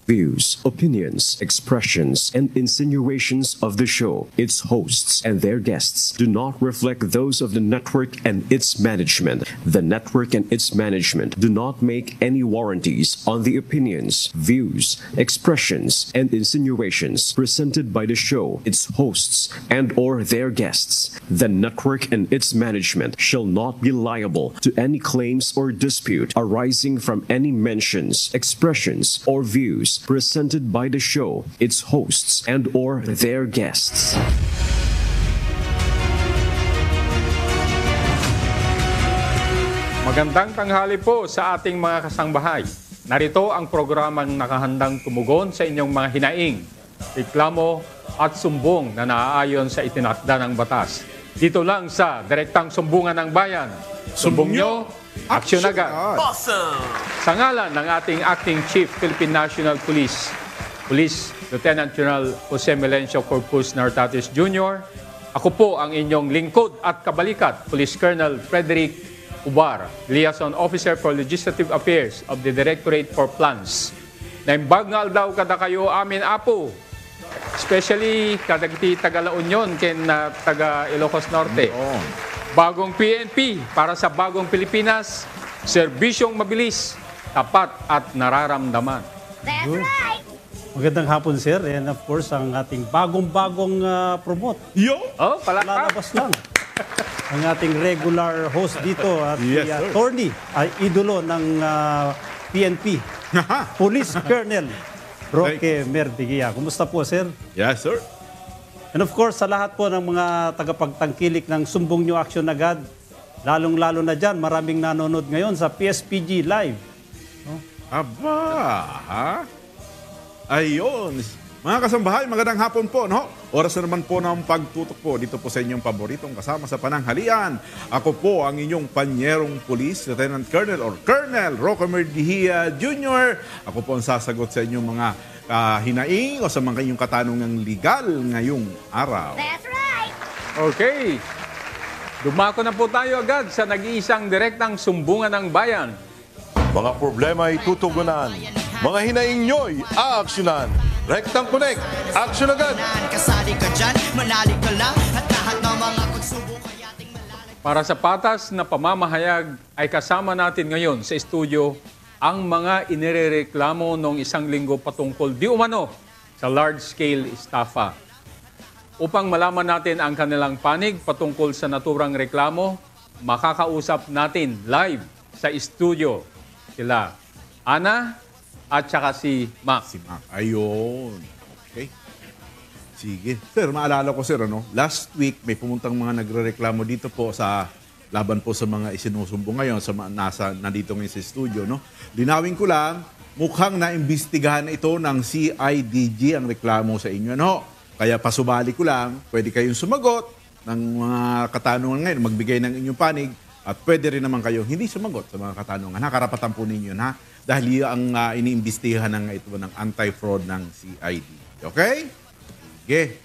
views, opinions, expressions, and insinuations of the show, its hosts, and their guests do not reflect those of the network and its management. The network and its management do not make any warranties on the opinions, views, expressions, and insinuations presented by the show, its hosts, and/or their guests. The network and its management shall not be liable to any claims or dispute arising from any mentions, expressions, or views presented by the show, its hosts, and/or their guests. Magandang tanghali po sa ating mga kasangbahay. Narito ang programang nakahandang tumugon sa inyong mga hinaing, reklamo at sumbong na naaayon sa itinakda ng batas. Dito lang sa Direktang Sumbungan ng Bayan. Sumbong nyo, aksyon agad. Awesome! Sa ngalan ng ating Acting Chief Philippine National Police, Police Lieutenant General Jose Melencio Corpus Nartatis Jr., ako po ang inyong lingkod at kabalikat, Police Colonel Frederick Ubar, Liaison Officer for Legislative Affairs of the Directorate for Plans. Naimbagnal daw kada kayo amin apo, especially kadagiti taga La Union ken taga Ilocos Norte. Bagong PNP para sa bagong Pilipinas, serbisyong mabilis, tapat at nararamdaman. That's right! Magandang hapon, sir. And of course, ang ating bagong-bagong promote. Oh, palakpak. Lalabas lang. Ang ating regular host dito at Yes, si sir. attorney, ay idolo ng PNP, Police Colonel Roque Merdigia. Kumusta po, sir? Yes, sir. And of course, sa lahat po ng mga tagapagtangkilik ng Sumbong Nyo Action Agad, lalong-lalo na dyan, maraming nanonood ngayon sa PSPG Live. Aba, ha? Ayun. Mga kasambahay, magandang hapon po, no? Oras na naman po ng pagtutok po dito po sa inyong paboritong kasama sa pananghalian. Ako po ang inyong panyerong pulis, Lieutenant Colonel or Colonel Roque Merdihia Jr. Ako po ang sasagot sa inyong mga hinaing o sa mga inyong katanungang legal ngayong araw. That's right! Okay. Dumako na po tayo agad sa nag-iisang direktang sumbungan ng bayan. Mga problema ay tutugunan. Mga hinaing nyo'y aaksyonan. Rectang Connect, aksyon agad! Kasali ka dyan, manalig ka lang at lahat ng mga pagsubok ay ating malalag. Para sa patas na pamamahayag ay kasama natin ngayon sa estudyo ang mga inirereklamo noong isang linggo patungkol di umano sa large-scale estafa. Upang malaman natin ang kanilang panig patungkol sa naturang reklamo, makakausap natin live sa estudyo sila Ana at saka si Mac. Si Mac. Ayun. Okay. Sige. Sir, maalala ko, sir, last week may pumuntang mga nagrereklamo dito po sa laban po sa mga isinusumbong ngayon sa nandito ngayon sa studio, no? Linawin ko lang, mukhang naimbestigahan ito ng CIDG ang reklamo sa inyo, no? Kaya pasubali ko lang, pwede kayong sumagot ng mga katanungan ngayon, magbigay ng inyong panig, at pwede rin naman kayo hindi sumagot sa mga katanungan. Karapatan po ninyo, ha? Dahil ang iniimbestigahan ng ito ng anti-fraud ng CID. Okay? Sige.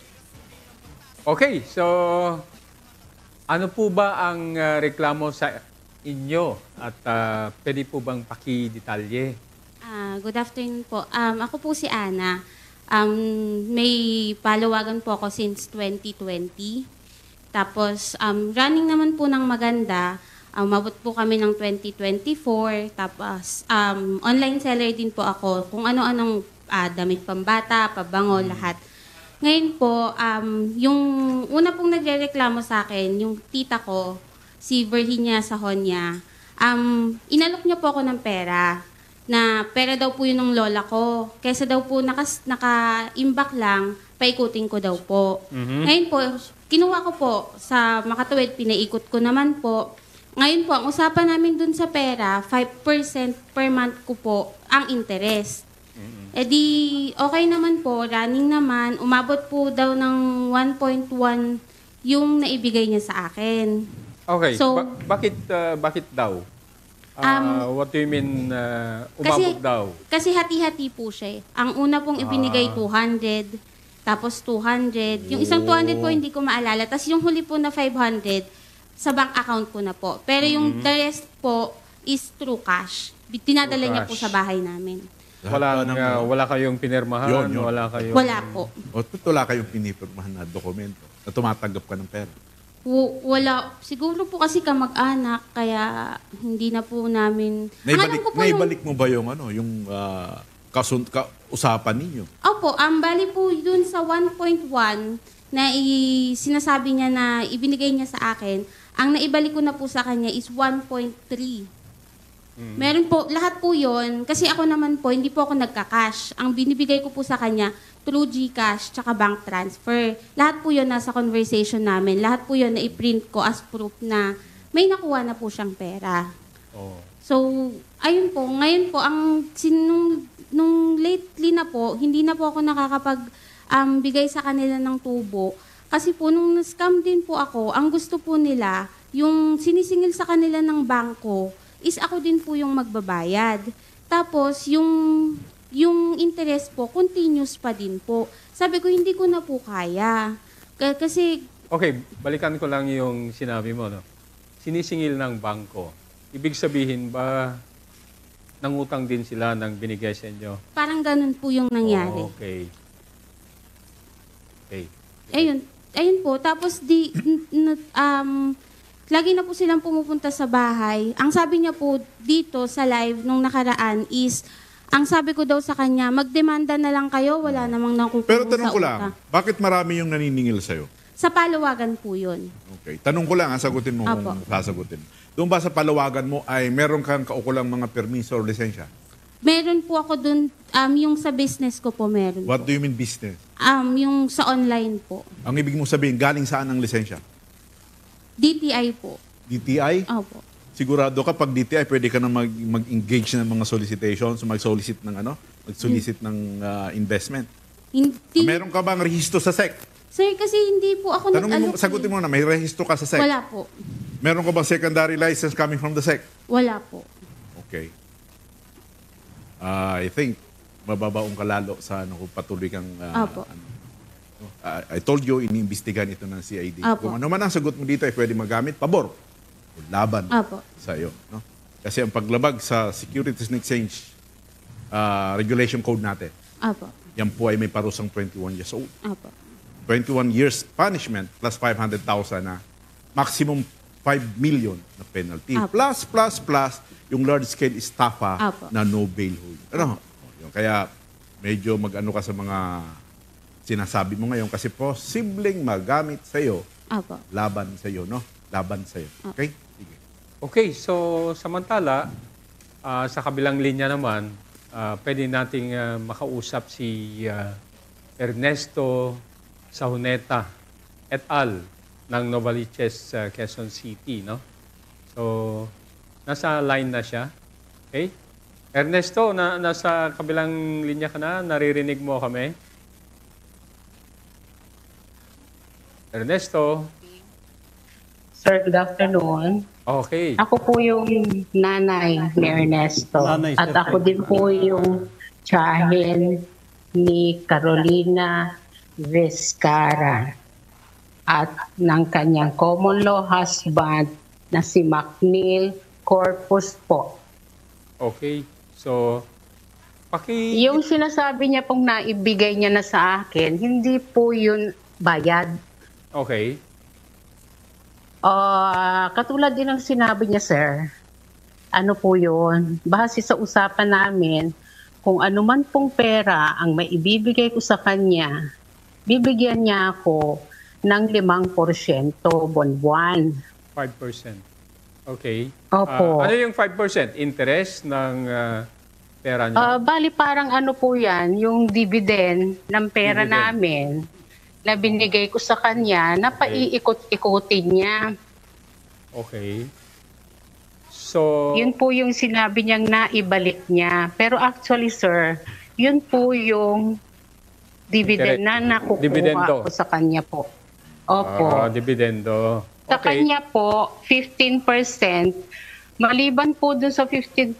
Okay, so ano po ba ang reklamo sa inyo at pwede po bang pakidetalye? Good afternoon po. Ako po si Ana. May palawagan po ako since 2020. Tapos running naman po ng maganda. Umabot po kami ng 2024. Tapos online seller din po ako. Kung ano-anong damit pambata, pabango, lahat. Ngayon po, yung una pong nagrereklamo sa akin, yung tita ko, si Virginia Sahonia, inalok niya po ako ng pera. Na pera daw po yun ng lola ko. Kaysa daw po naka-imbak lang, paikutin ko daw po. Ngayon po, kinuha ko po sa Makatuwid, pinaikot ko naman po. Ngayon po, ang usapan namin dun sa pera, 5% per month ko po ang interest. E di, okay naman po, running naman. Umabot po daw ng 1.1 yung naibigay niya sa akin. Okay, So, bakit daw? What do you mean umabot daw? Kasi hati-hati po siya. Ang una pong ibinigay 200, tapos 200. Yung isang 200 po hindi ko maalala. Tapos yung huli po na 500, sa bank account ko na po. Pero yung the rest po is through cash. Dinadala niya po sa bahay namin. Wala kayong pinirmahan, Yun. wala kayong... Wala po. O wala kayong pinipirmahan na dokumento na tumatanggap ka ng pera. Wala. Siguro po kasi kamag-anak, kaya hindi na po namin... Ang alam ko po Naibalik mo ba yung usapan ninyo? Opo, bali po dun sa 1.1 na sinasabi niya na ibinigay niya sa akin, ang naibalik ko na po sa kanya is 1.3. Meron po, lahat po yon kasi ako naman po, hindi po ako nagka-cash. Ang binibigay ko po sa kanya, through GCash, tsaka bank transfer. Lahat po yon nasa conversation namin. Lahat po yon na i-print ko as proof na may nakuha na po siyang pera. Oh. So, ayun po. Ngayon po, nung lately na po, hindi na po ako nakakapag bigay sa kanila ng tubo. Kasi po, nung na-scam din po ako, ang gusto po nila, yung sinisingil sa kanila ng bangko, is ako din po yung magbabayad. Tapos, yung interest po, continuous pa din po. Sabi ko, hindi ko na po kaya. Kasi... Okay, balikan ko lang yung sinabi mo, no? Sinisingil ng bangko. Ibig sabihin ba, nangutang din sila ng binigay sa inyo? Parang ganun po yung nangyari. Okay. Ayun po. Tapos, lagi na po silang pumupunta sa bahay. Ang sabi niya po dito sa live nung nakaraan is, ang sabi ko daw sa kanya, magdemanda na lang kayo, wala namang nakukuha Pero sa tanong ko lang, utang. bakit marami yung naniningil sa'yo? Sa Palawagan po yun. Okay. Tanong ko lang, sagutin mo Apo. kung sasagutin. Doon ba sa Palawagan mo ay meron kang kaukulang mga permiso o lisensya? Meron po ako dun, yung sa business ko po meron What po. do you mean business? Yung sa online po. Ang ibig mong sabihin, galing saan ang lisensya? DTI po. DTI? Opo. Sigurado ka pag DTI, pwede ka na mag-engage ng mga solicitations, mag-solicit ng investment. Hindi, Meron ka bang rehistro sa SEC? sir, kasi hindi po ako Tanongin mo, sagutin mo na, may rehistro ka sa SEC? Wala po. Meron ka bang secondary license coming from the SEC? Wala po. Okay. I think mababaong ka lalo sa kung patuloy kang Apo. I told you, iniimbestigahan ito ng CID. Apo. Kung ano man ang sagot mo dito ay pwede magamit, pabor o laban Apo. sa iyo. No? Kasi ang paglabag sa Securities and Exchange Regulation Code natin, Apo. yan po ay may parusang 21 years old. Apo. 21 years punishment plus 500,000 na maximum 5 million na penalty. Apo. Plus yung large-scale estafa Apo. na no bail hold. Kaya medyo mag-ano ka sa mga sinasabi mo ngayon kasi posibleng magamit sa iyo, Apo. laban sa iyo, no? Laban sa iyo. Okay? Sige. Okay, so samantala, sa kabilang linya naman, pwede nating makausap si Ernesto Sahuneta et al. Ng Novaliches, Quezon City, no? So, nasa line na siya. Okay? Ernesto, nasa kabilang linya ka na? Naririnig mo kami? Ernesto? Sir, good afternoon. Okay. Ako po yung nanay ni Ernesto. Nanay, At sir. ako din po yung tiyahin ni Carolina Vizcara at ng kanyang common law husband na si McNeil Corpus po. Okay. So, Yung sinasabi niya pong naibigay niya na sa akin, hindi po yun bayad. Okay. Katulad din ng sinabi niya, sir, ano po yun? Base sa usapan namin, kung ano man pong pera ang maibibigay ko sa kanya, bibigyan niya ako ng 5% buwan-buwan. 5%. Okay. Opo. Ano yung 5%? Interest ng pera niya? Bali parang ano po yan, yung dividend ng pera Dividend. namin na binigay ko sa kanya na paiikot-ikutin niya. Okay. So, Yun po yung sinabi niyang naibalik niya. Pero actually, sir, yun po yung dividend na nakukuha Dividendo. ko sa kanya po. Opo. dividendo. Sa kanya po, 15%. Maliban po dun sa 15%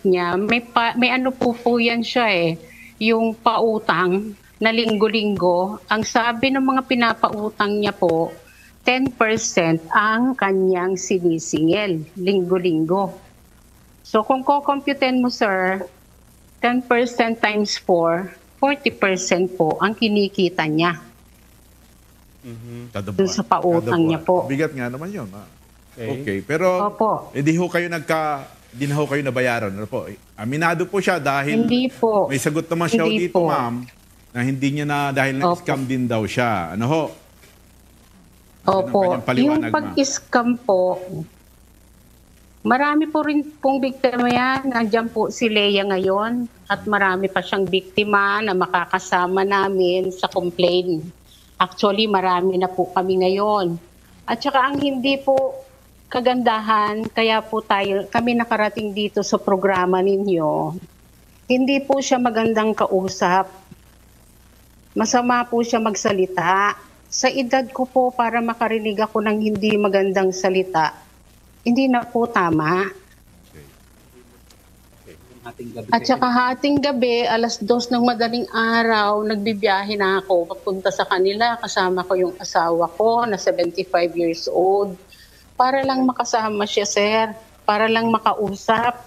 niya, may ano po yan siya yung pautang na linggo-linggo. Ang sabi ng mga pinapautang niya po, 10% ang kanyang sinisingil linggo-linggo. So kung kukomputin mo, sir, 10% times 4, 40% po ang kinikita niya. Kada Dun buwan. sa pautang Kada niya buwan. po. Bigat nga naman yun. Okay. Okay. Pero Opo. hindi ho kayo hindi na ho kayo nabayaran. Ano po? Aminado po siya dahil Hindi po. may sagot naman siya Hindi dito, po. ma'am, na hindi niya na dahil Opo. na-scam din daw siya. Ano ho? Opo. kanyang paliwanag, Yung pag-scam po, marami po rin pong biktima yan. Nandiyan po si Leia ngayon at marami pa siyang biktima na makakasama namin sa complaint. Actually, marami na po kami ngayon. At saka ang hindi po kagandahan, kaya po kami nakarating dito sa programa ninyo, hindi po siya magandang kausap. Masama po siya magsalita. Sa edad ko po, para makarinig ako ng hindi magandang salita, hindi na po tama. At saka hating gabi, 2:00 ng madaling araw, nagbibiyahe na ako papunta sa kanila. Kasama ko yung asawa ko na 75 years old. Para lang makasama siya, sir. Para lang makausap.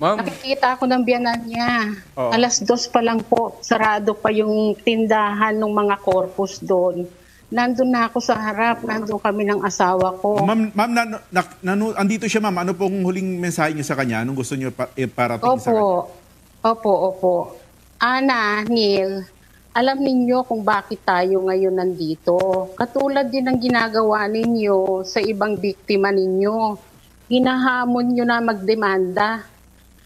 Ma'am, Nakikita ako ng biyanan niya. Oo. 2:00 pa lang po. Sarado pa yung tindahan ng mga corpus doon. Nandun na ako sa harap. Nandun kami ng asawa ko. Ma'am, andito siya, ma'am. Ano pong huling mensahe niyo sa kanya? Anong gusto niyo parating sa kanya? Opo. Ana, Neil, alam ninyo kung bakit tayo ngayon nandito. Katulad din ng ginagawa ninyo sa ibang biktima ninyo. Hinahamon nyo na magdemanda.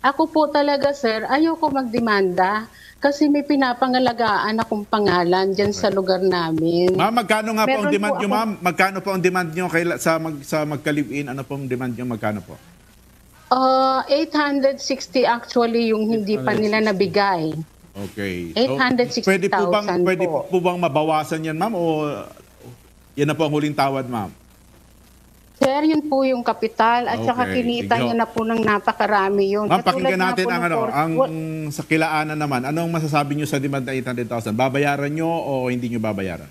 Ako po talaga, sir, ayoko magdemanda kasi may pinapangalagaan akong pangalan dyan sa lugar namin. Ma'am, magkano nga po ang Meron demand po niyo, ako- ma'am? Magkano po ang demand niyo sa magka-live-in? Ano po ang demand niyo? Magkano po? 860 actually yung hindi pa nila nabigay. Okay. 860,000 pwede po. po bang mabawasan yan, ma'am? O yan na po ang huling tawad, ma'am? Sir, yun po yung kapital at saka Okay, kinita sige. niya na po ng napakarami yun. Ma'am, Katulad pakinggan nga natin po ang ng sa kilaanan naman. Anong masasabi niyo sa demand na 800,000? Babayaran niyo o hindi niyo babayaran?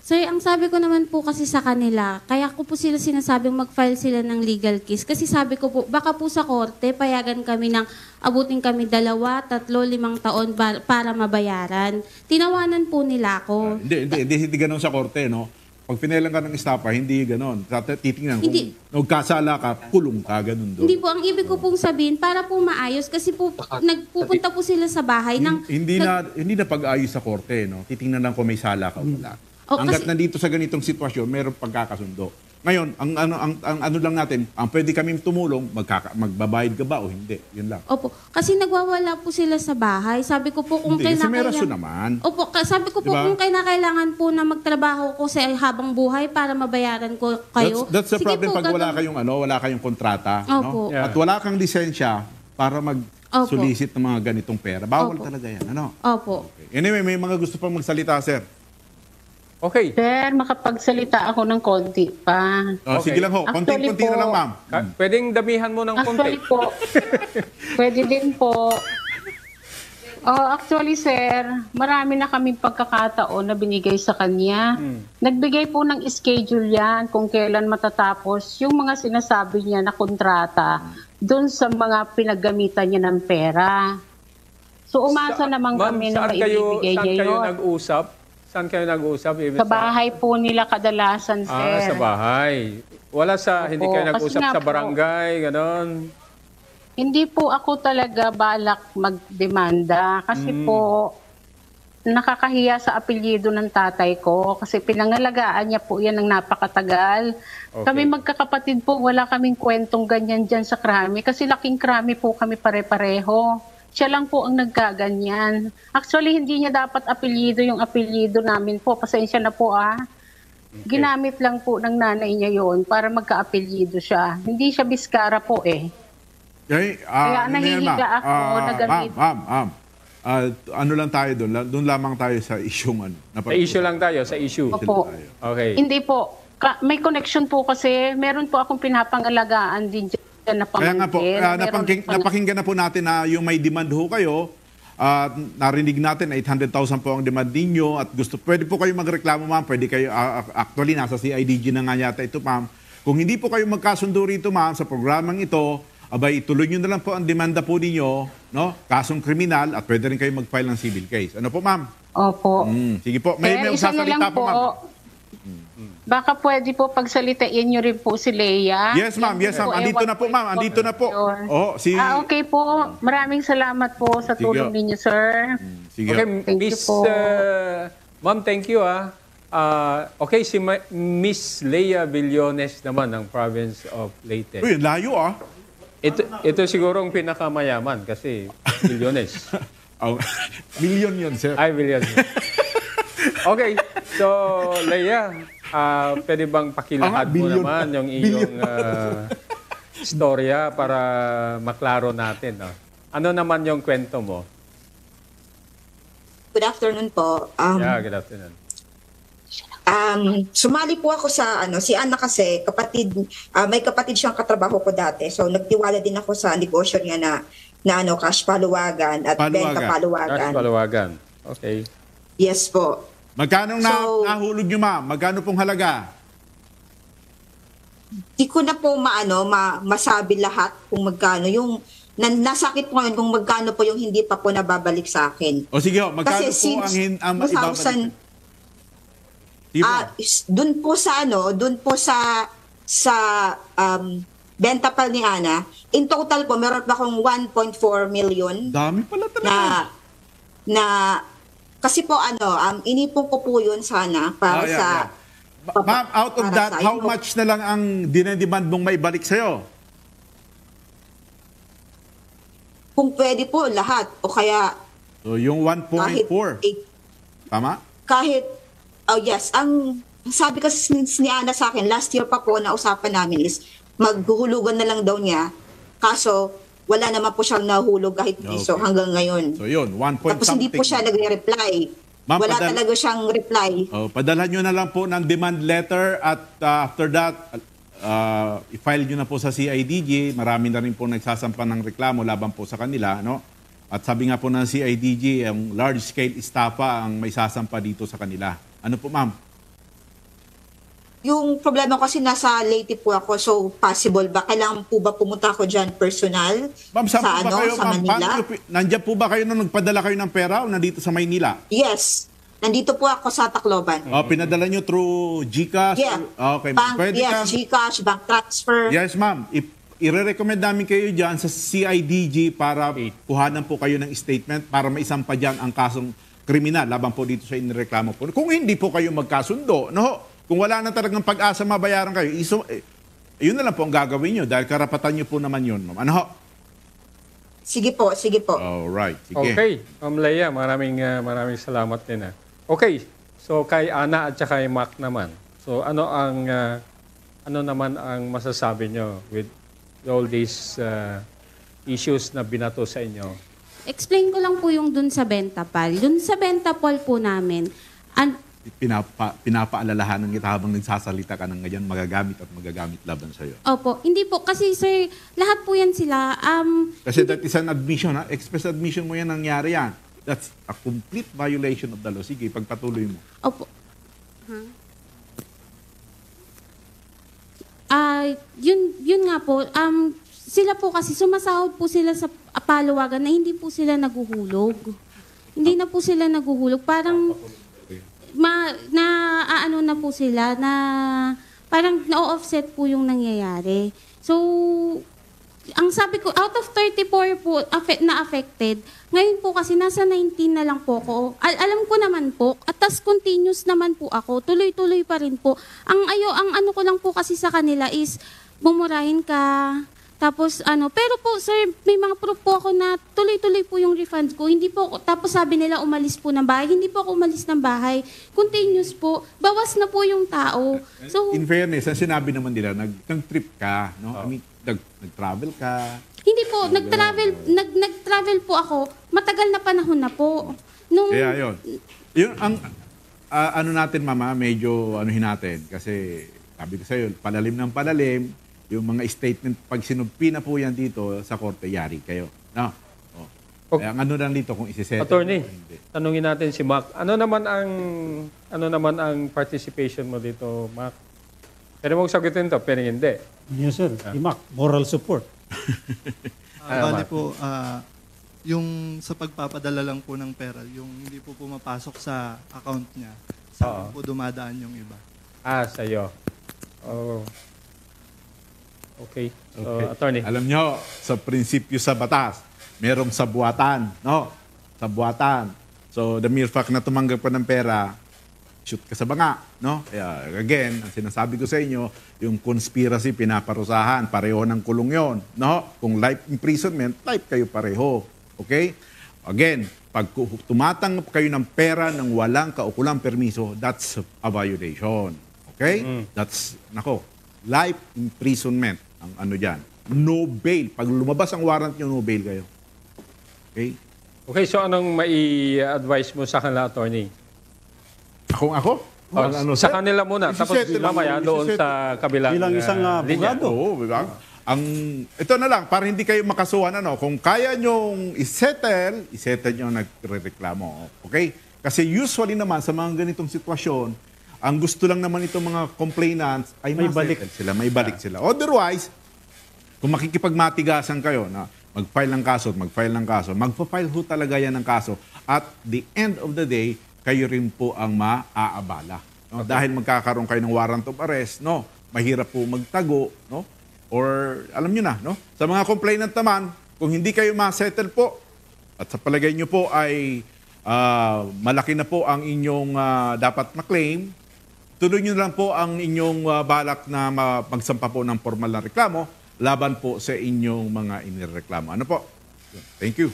Sir, ang sabi ko naman po kasi sa kanila, kaya ko po sila sinasabing mag-file sila ng legal case. Kasi sabi ko po, baka po sa korte, payagan kami ng abutin kami 2, 3, 5 taon para mabayaran. Tinawanan po nila ako. Hindi ganun sa korte, no? Pag pinelang ka ng estapa, hindi ganun. Titingnan, Hindi. kung nagkasala ka, kulong ka, ganun doon. Hindi po, ang ibig ko pong sabihin, para po maayos, kasi po, nagpupunta po sila sa bahay ng... Hindi na pag-ayos sa korte, no? Titingnan lang kung may sala ka o wala. Oh, Hanggat kasi- nandito sa ganitong sitwasyon, mayroong pagkakasundo. Ngayon, ang ano lang natin, ang pwede kaming tumulong, magbabayad ka ba o hindi? Yun lang. Opo, kasi nagwawala po sila sa bahay. Sabi ko po kung Hindi, kasi may kailangan... rason naman. Opo, sabi ko po Diba? kung kailangan po na magtrabaho ko sa habang buhay para mabayaran ko kayo. That's the sige problem po, pag wala gagawin- wala kayong kontrata, Opo. no? At wala kang lisensya para mag-solicit ng mga ganitong pera. Bawal Opo. talaga yan, ano? Opo. Anyway, may mga gusto pang magsalita, sir. okay. Sir, makapagsalita ako ng konti pa. Okay. Sige lang ho, Actually konti-konti na po- lang, ma'am. Pwedeng damihan mo ng konti. Actually po, pwede din po. Actually, sir, marami na kaming pagkakataon na binigay sa kanya. Nagbigay po ng schedule yan kung kailan matatapos yung mga sinasabi niya na kontrata doon sa mga pinaggamitan niya ng pera. So, umasa naman Ma'am, kami na saan kayo maibibigay niya yun. nag-usap? Saan kayo nag-usap? Even Sa bahay po nila kadalasan, sir. Sa bahay. Wala hindi Opo, kayo kasi nag-usap nga sa po- barangay, ganon. Hindi po ako talaga balak magdemanda kasi po nakakahiya sa apelyido ng tatay ko kasi pinangalagaan niya po yan ng napakatagal. Okay. Kami magkakapatid po, wala kaming kwentong ganyan dyan sa krami kasi laking krami po kami pare-pareho. Siya lang po ang nagkaganyan. Actually, hindi niya dapat apelyido yung apelyido namin po. Pasensya na po Ginamit lang po ng nanay niya yon para magka-apelyido siya. Hindi siya biskara po Okay, Kaya nahihiga ako na gamit. Ma'am, ano lang tayo doon lamang tayo sa isyong ano. Sa issue lang tayo, sa issue. Opo. Okay. Hindi po. May connection po kasi meron po akong pinapangalagaan din dyan na Kaya nga po, pamangkin. napakinggan na po natin na yung may demand ho kayo, narinig natin 800,000 po ang demand ninyo at pwede po kayo magreklamo, ma'am. Pwede kayo, actually nasa CIDG na nga yata ito, ma'am. Kung hindi po kayo magkasundo rito, ma'am, sa programang ito, abay, tuloy nyo na lang po ang demanda po ninyo, no? Kasong kriminal at pwede rin kayo mag-file ng civil case. Ano po, ma'am? Opo. Sige po. May Isa na lang sasalita po, ma'am. Baka pwede po pagsalitain nyo rin po si Leia. Yes, ma'am. Yes, ma'am. Andito na po, ma'am. Andito na po. Oh, okay po. Maraming salamat po sa tulong ninyo, sir. Sige. Okay, Thank you Miss, po. Ma'am, thank you. Okay, si Miss Leia Villones naman ng province of Leyte. Uy, layo ah. Ito siguro ang pinakamayaman kasi Villones. Oh, million yun, sir. Ay, Villones. Okay, so Leia, pwede bang pakilahad mo billion. naman yung iyong istorya para maklaro natin? No? Ano naman yung kwento mo? Good afternoon po. Yeah, good afternoon. Sumali po ako sa si Ana kasi may kapatid siyang katrabaho ko dati. So nagtiwala din ako sa negosyo niya na cash paluwagan at benta paluwagan. Cash paluwagan. Okay. Yes po. Magkano nahulog nyo, ma'am? Magkano pong halaga? Di ko na po masabi lahat kung magkano. Yung nasakit po ngayon kung magkano po yung hindi pa po nababalik sa akin. O sige, magkano kasi po ang ibabalik? Doon po sa benta pa ni Ana, in total po meron pa akong 1.4 million. Dami pala talaga. Na kasi po inipon ko po yun sana para sa... Ma'am, out of that, how much na lang ang dinedemand mong maibalik sa'yo? Kung pwede po, lahat. O kaya... So, yung 1.4. Tama? Kahit... Oh, yes. Ang sabi kasi ni Ana sa akin, last year pa po na usapan namin is maghuhulugan na lang daw niya. Kaso, wala naman po siyang nahulog kahit piso hanggang ngayon. So yun, 1 point Tapos hindi po siya nagre-reply. Wala talaga siyang reply. Padalhan nyo na lang po ng demand letter at after that, i-file nyo na po sa CIDG. Marami na rin po nagsasampa ng reklamo laban po sa kanila. No? At sabi nga po ng CIDG, ang large-scale estafa ang may sasampa dito sa kanila. Ano po, ma'am? Yung problema ko kasi nasa Leyte po ako, so possible ba? Kailangan po ba pumunta ako dyan personal? Ma'am, sa Manila? Nandiyan po ba kayo nung nagpadala kayo ng pera o nandito sa Maynila? Yes. Nandito po ako sa Tacloban. Pinadala nyo through GCash? Yeah. Okay. GCash, bank transfer. Yes, ma'am. I-recommend namin kayo dyan sa CIDG para kuhanan po kayo ng statement para maisampa dyan ang kasong kriminal laban po dito sa inireklamo po. Kung hindi po kayo magkasundo, kung wala na talagang pag-asa mabayaran kayo, yun na lang po ang gagawin nyo dahil karapatan nyo po naman yun, ma'am. Ano ho? Sige po, sige po. Alright, sige. Okay, Ma'am Leia, maraming salamat din. Okay, so kay Ana at saka kay Mac naman. So ano naman ang masasabi nyo with all these issues na binato sa inyo? Explain ko lang po yung dun sa Bentapal. Dun sa Bentapal po namin, pinapaalalahanan kita habang nagsasalita ka ng ganyan, magagamit laban sa'yo. Opo. Hindi po. Kasi sir, lahat po yan sila. Kasi that is an admission, express admission mo yan nangyari yan. That's a complete violation of the law. Sige, pagpatuloy mo. Opo. Yun nga po. Sila po kasi sumasahod po sila sa paluwagan na hindi po sila naguhulog. Hindi na po sila naguhulog. Parang na po sila na parang na-offset po yung nangyayari. So, ang sabi ko, out of 34 po na affected, ngayon po kasi nasa 19 na lang po ako. Alam ko naman po, at tas continuous naman po ako, tuloy-tuloy pa rin po. Ang ano ko lang po kasi sa kanila is, mumurahin ka, tapos pero po sir, may mga proof po ako na tuloy-tuloy po yung refunds ko. Hindi po, tapos sabi nila umalis po ng bahay. Hindi po ako umalis ng bahay. Continuous po. Bawas na po yung tao. So, in fairness, ang sinabi naman nila, nag-trip ka, no? I mean, nag-travel ka. Hindi po, nag-travel po ako. Matagal na panahon na po. Kaya yun. Yun ang natin, mama, medyo anuhin natin. Kasi sabi ko sa'yo, palalim ng palalim. Yung mga statement, pag sinugpi na po yan dito sa korte, yari kayo. No? Kaya ano lang dito kung isiset. Attorney, tanungin natin si Mac. Ano naman ang participation mo dito, Mac? Pwede mo sagutin to, pero hindi. Yes, sir. Si Mac, moral support. Bali po, yung sa pagpapadala lang po ng pera, yung hindi po pumapasok sa account niya, saan po dumadaan yung iba. Sa'yo. Oh. Okay. So, attorney. Alam nyo, sa prinsipyo sa batas, merong sabuatan, no? Sabuatan. So, the mere fact na tumanggap ka ng pera, shoot ka sa banga, no? Kaya, again, ang sinasabi ko sa inyo, yung conspiracy, pinaparusahan, pareho ng kulong yon, no? Kung life imprisonment, life kayo pareho. Okay? Again, pag tumatanggap kayo ng pera ng walang kaukulang permiso, that's a violation. Okay? That's, life imprisonment ang ano dyan. No bail. Pag lumabas ang warrant nyo, no bail kayo. Okay? Okay, so anong mai-advise mo sa kanila, attorney? Ako? Sa kanila muna, tapos mamaya doon sa kabilang bilang isang abogado. Oo, diba? Ito na lang, para hindi kayo makasuhan, kung kaya nyong isettle nyo nagre-reklamo. Okay? Kasi usually naman sa mga ganitong sitwasyon, ang gusto lang naman itong mga complainants ay may balik sila. Otherwise, kung makikipagmatigasan kayo na mag-file ng kaso, magpa-file ho talaga yan ng kaso. At the end of the day, kayo rin po ang maaabala. No? Okay. Dahil magkakaroon kayo ng warrant of arrest, no? Mahirap po magtago, no? Or alam nyo na, no? Sa mga complainant naman, kung hindi kayo ma-settle po, at sa palagay nyo po ay malaki na po ang inyong dapat ma-claim, tuloy nyo lang po ang inyong balak na magsampa po ng formal na reklamo laban po sa inyong mga inireklamo. Ano po? Thank you.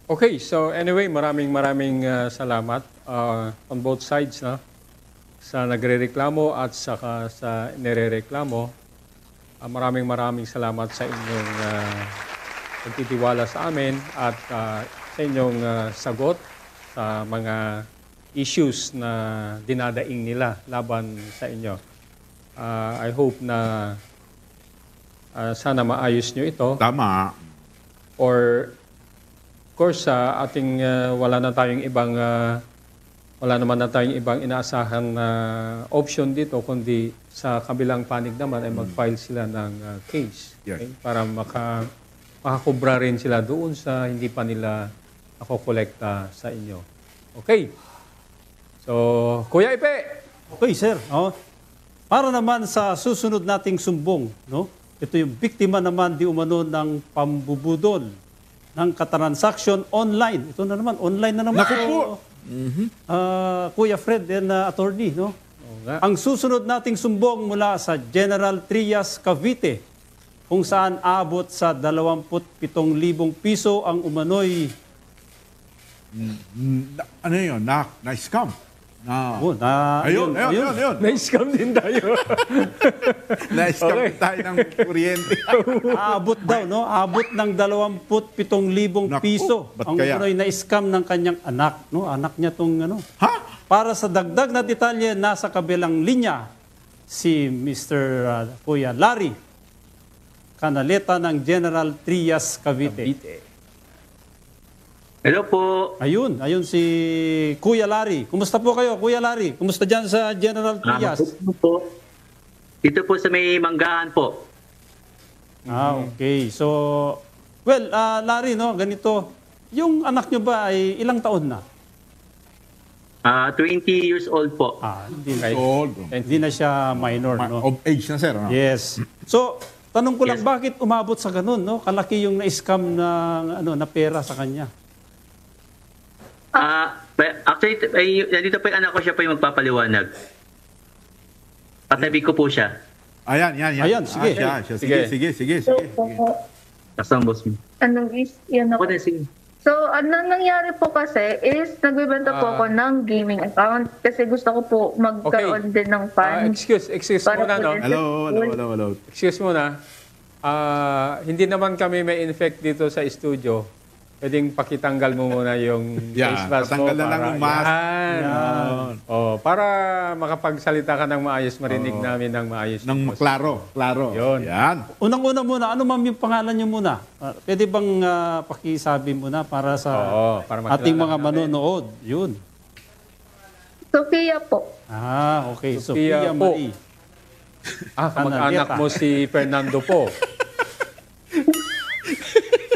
Okay, so anyway, maraming salamat on both sides, no? Sa nagrereklamo at saka sa nirereklamo. Maraming salamat sa inyong pagtitiwala sa amin at sa inyong sagot sa mga issues na dinadaing nila laban sa inyo. I hope na sana maayos nyo ito. Tama. Or, of course, ating wala naman na tayong ibang inaasahan na option dito, kundi sa kabilang panig naman ay mag-file sila ng case. Yes. Okay? Para makakubra rin sila doon sa hindi pa nila nakokolekta sa inyo. Okay. So, Kuya Ipe. Okay, sir. Para naman sa susunod nating sumbong, no? Ito yung biktima naman di umano ng pambubudol ng katransaksyon online. Ito na naman, online na naman. Naku po! Kuya Fred and attorney, no? Ang susunod nating sumbong mula sa General Trias, Cavite, kung saan abot sa 27,000 piso ang umano'y ano yun? Na-scam. Ayun. Na-scam din tayo. Na-scam tayo ng kuryente. Abot daw, no? Abot ng 27,000 piso. Ang umano'y na-scam ng kanyang anak, no? Anak niya tong Para sa dagdag na detalye, nasa kabilang linya si Mr. Kuya Larry Canaleta ng General Trias, Cavite. Hello po. Ayun si Kuya Larry. Kumusta po kayo, Kuya Larry? Kumusta dyan sa General Trias? Dito po sa may Manggahan po. Okay. So, Larry, no, ganito. Yung anak nyo ba ay ilang taon na? 20 years old po. Hindi na siya minor, no? Of age na, sir. No? Yes. So, tanong ko lang, bakit umabot sa ganun, no? Kalaki yung na-scam na pera sa kanya. Actually, nandito po yung anak ko, siya po yung magpapaliwanag. Patabi ko po siya. Ayan. Sige. Kasang boss mo. So, anong nangyari po kasi is nagbibenta po ako ng gaming account kasi gusto ko po magkaroon din ng funds. Excuse muna, no? Hello. Excuse muna. Hindi naman kami may infect dito sa studio. Pwedeng pakitanggal mo muna yung face mask mo. Patanggal na lang yung mask. Para makapagsalita ka ng maayos, marinig namin ng maayos. Ng klaro. Yun. Yan. Unang-una muna, ano ma'am yung pangalan niyo muna? Pwede bang pakisabi muna para sa ating mga manonood? Yun. Sophia po. Okay. Sophia Marie. Kamag-anak mo si Fernando po.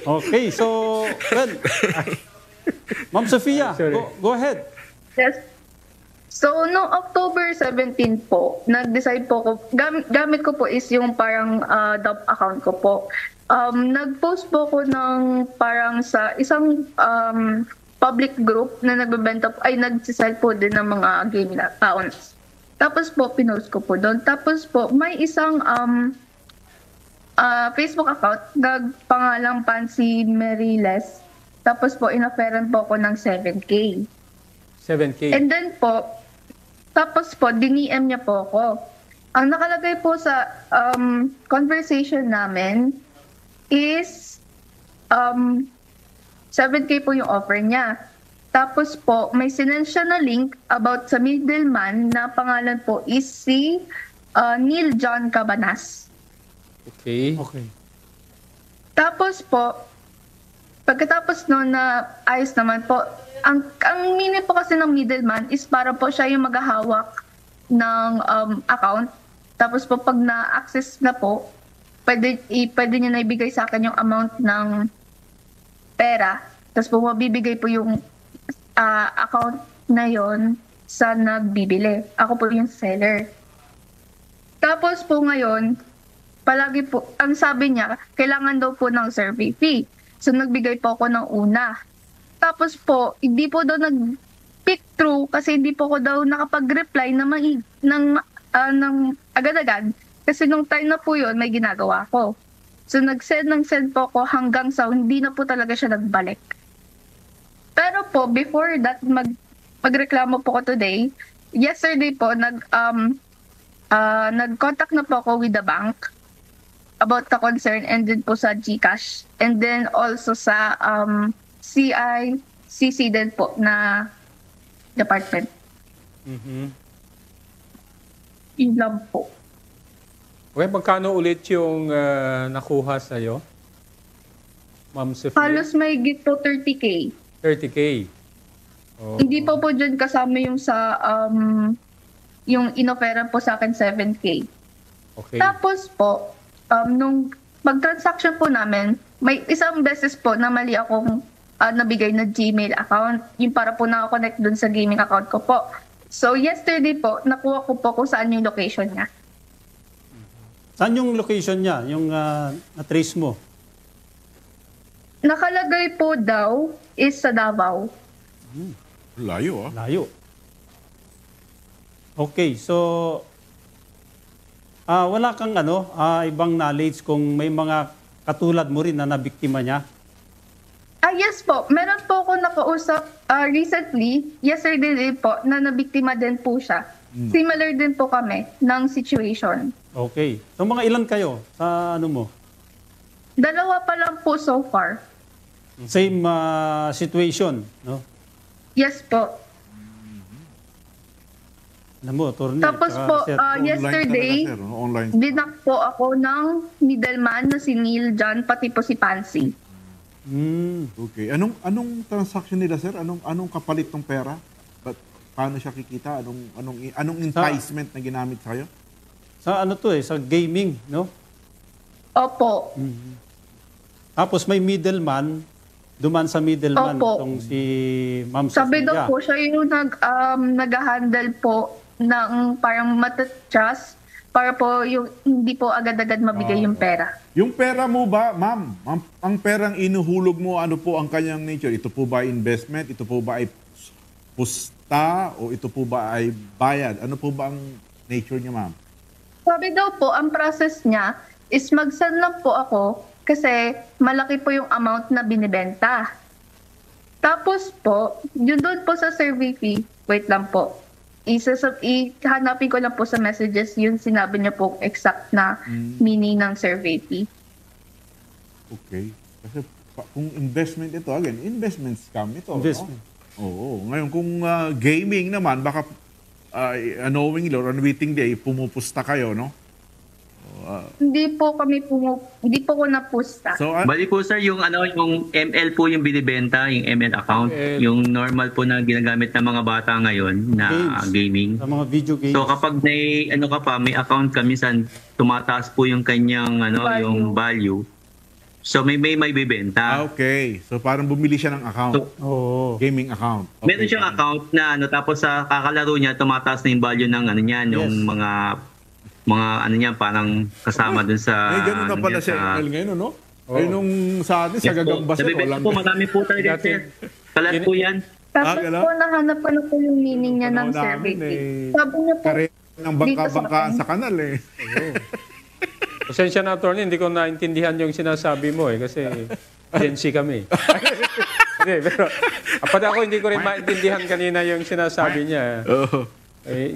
Okay, so, well, Ma'am Sofia, go ahead. Yes. So, noong October 17 po, nag-decide po ko, gamit ko po is yung parang DOP account ko po. Nag-post po ko ng parang sa isang public group na nagbebenta po, ay nagsisell po din ng mga gaming accounts. Tapos po, pinost ko po doon. Tapos po, may isang Facebook account, nagpangalang Pansy Meriles. Tapos po, in-offeran po ako ng 7K. 7K? And then po, tapos po, diniem niya po ako. Ang nakalagay po sa conversation namin is 7K po yung offer niya. Tapos po, may sinend siya na link about sa middleman na pangalan po is si Neil John Cabanas. Okay. Tapos po, pagkatapos noon na ayos naman po, ang meaning po kasi ng middleman is para po siya yung maghahawak ng account. Tapos po pag na-access na po, pwede niya na ibigay sa akin yung amount ng pera. Tapos po mabibigay po yung account na yon sa nagbibili. Ako po yung seller. Tapos po ngayon, palagi po, ang sabi niya, kailangan daw po ng survey fee. So nagbigay po ako ng una. Tapos po, hindi po daw nag-pick through kasi hindi po ko daw nakapag-reply ng agad-agad. Kasi nung time na po yun, may ginagawa ko. So nag-send po ako hanggang sa hindi na po talaga siya nagbalik. Pero po, before that, magreklamo po ko today. Yesterday po, nag-contact na po ako with the bank about the concern and then po sa GCash and then also sa CICC din po na department. Yun lang po. Okay, magkano ulit yung nakuha sa'yo? Ma'am Sofia? Halos may git po 30K. 30K? Oh. Hindi po dyan kasama yung sa yung inoferan po sa akin 7K. Okay. Tapos po, nung pag-transaction po namin, may isang beses po na mali akong nabigay na Gmail account. Yung para po nakakonect dun sa gaming account ko po. So yesterday po, nakuha ko po kung saan yung location niya. Saan yung location niya? Yung na-trace mo? Nakalagay po daw is sa Davao. Layo Layo. Okay, so wala kang ibang knowledge kung may mga katulad mo rin na nabiktima niya? Yes po. Meron po ako nakausap recently, yesterday din po, na nabiktima din po siya. Similar din po kami ng situation. Okay. So mga ilan kayo sa mo? 2 pa lang po so far. Same situation, no? Yes po. Alam mo, attorney. Tapos po, yesterday, dinak po ako ng middleman na si Neil John, pati po si Pansy. Okay. Anong transaction nila, sir? Anong kapalit ng pera? Paano siya kikita? Anong enticement na ginamit sa'yo? Sa sa gaming, no? Opo. Tapos may middleman, duman sa middleman itong si Ma'am Sofia. Sabi daw po siya yung nag-handle po ng parang matatrust para po yung hindi po agad-agad mabigay yung pera. Yung pera mo ba, ma'am, ang perang inuhulog mo, ano po ang kanyang nature? Ito po ba investment? Ito po ba ay pusta? O ito po ba ay bayad? Ano po ba ang nature niya, ma'am? Sabi daw po, ang process niya is mag-send lang po ako kasi malaki po yung amount na binibenta. Tapos po, yun doon po sa survey fee, wait lang po, ihanapin ko lang po sa messages yung sinabi niya po exact na meaning ng survey fee. Okay. Kasi kung investment ito, again, investment scam ito. Investment. No? Oo. Ngayon, kung gaming naman, baka knowingly or unwittingly, pumupusta kayo, no? Hindi po ko napusta. So, bali po sir, yung ML po yung binibenta, yung ML account, yung normal po na ginagamit ng mga bata ngayon na gaming. Sa mga video games. So kapag may account ka, minsan tumataas po yung kanyang yung value. So may bibenta. Okay. So parang bumili siya ng account. Gaming account. Okay. Meron siyang account na tapos sa kakalaro niya tumataas na yung value ng yung mga ano niya parang kasama dun sa ganun na pala siya ngayon, no? Ay nung sa atin sa Gagamba sir, walang po, marami po talaga sir. Kalat po yan. Tapos po nahanap ko na po yung meaning niya ng survey. Sabi niya po, ng bangka-bangkaan sa kanal Pasensya na, attorney, hindi ko naintindihan yung sinasabi mo kasi Gen Z kami. Hindi, pero pati ako hindi ko rin maintindihan kanina yung sinasabi niya.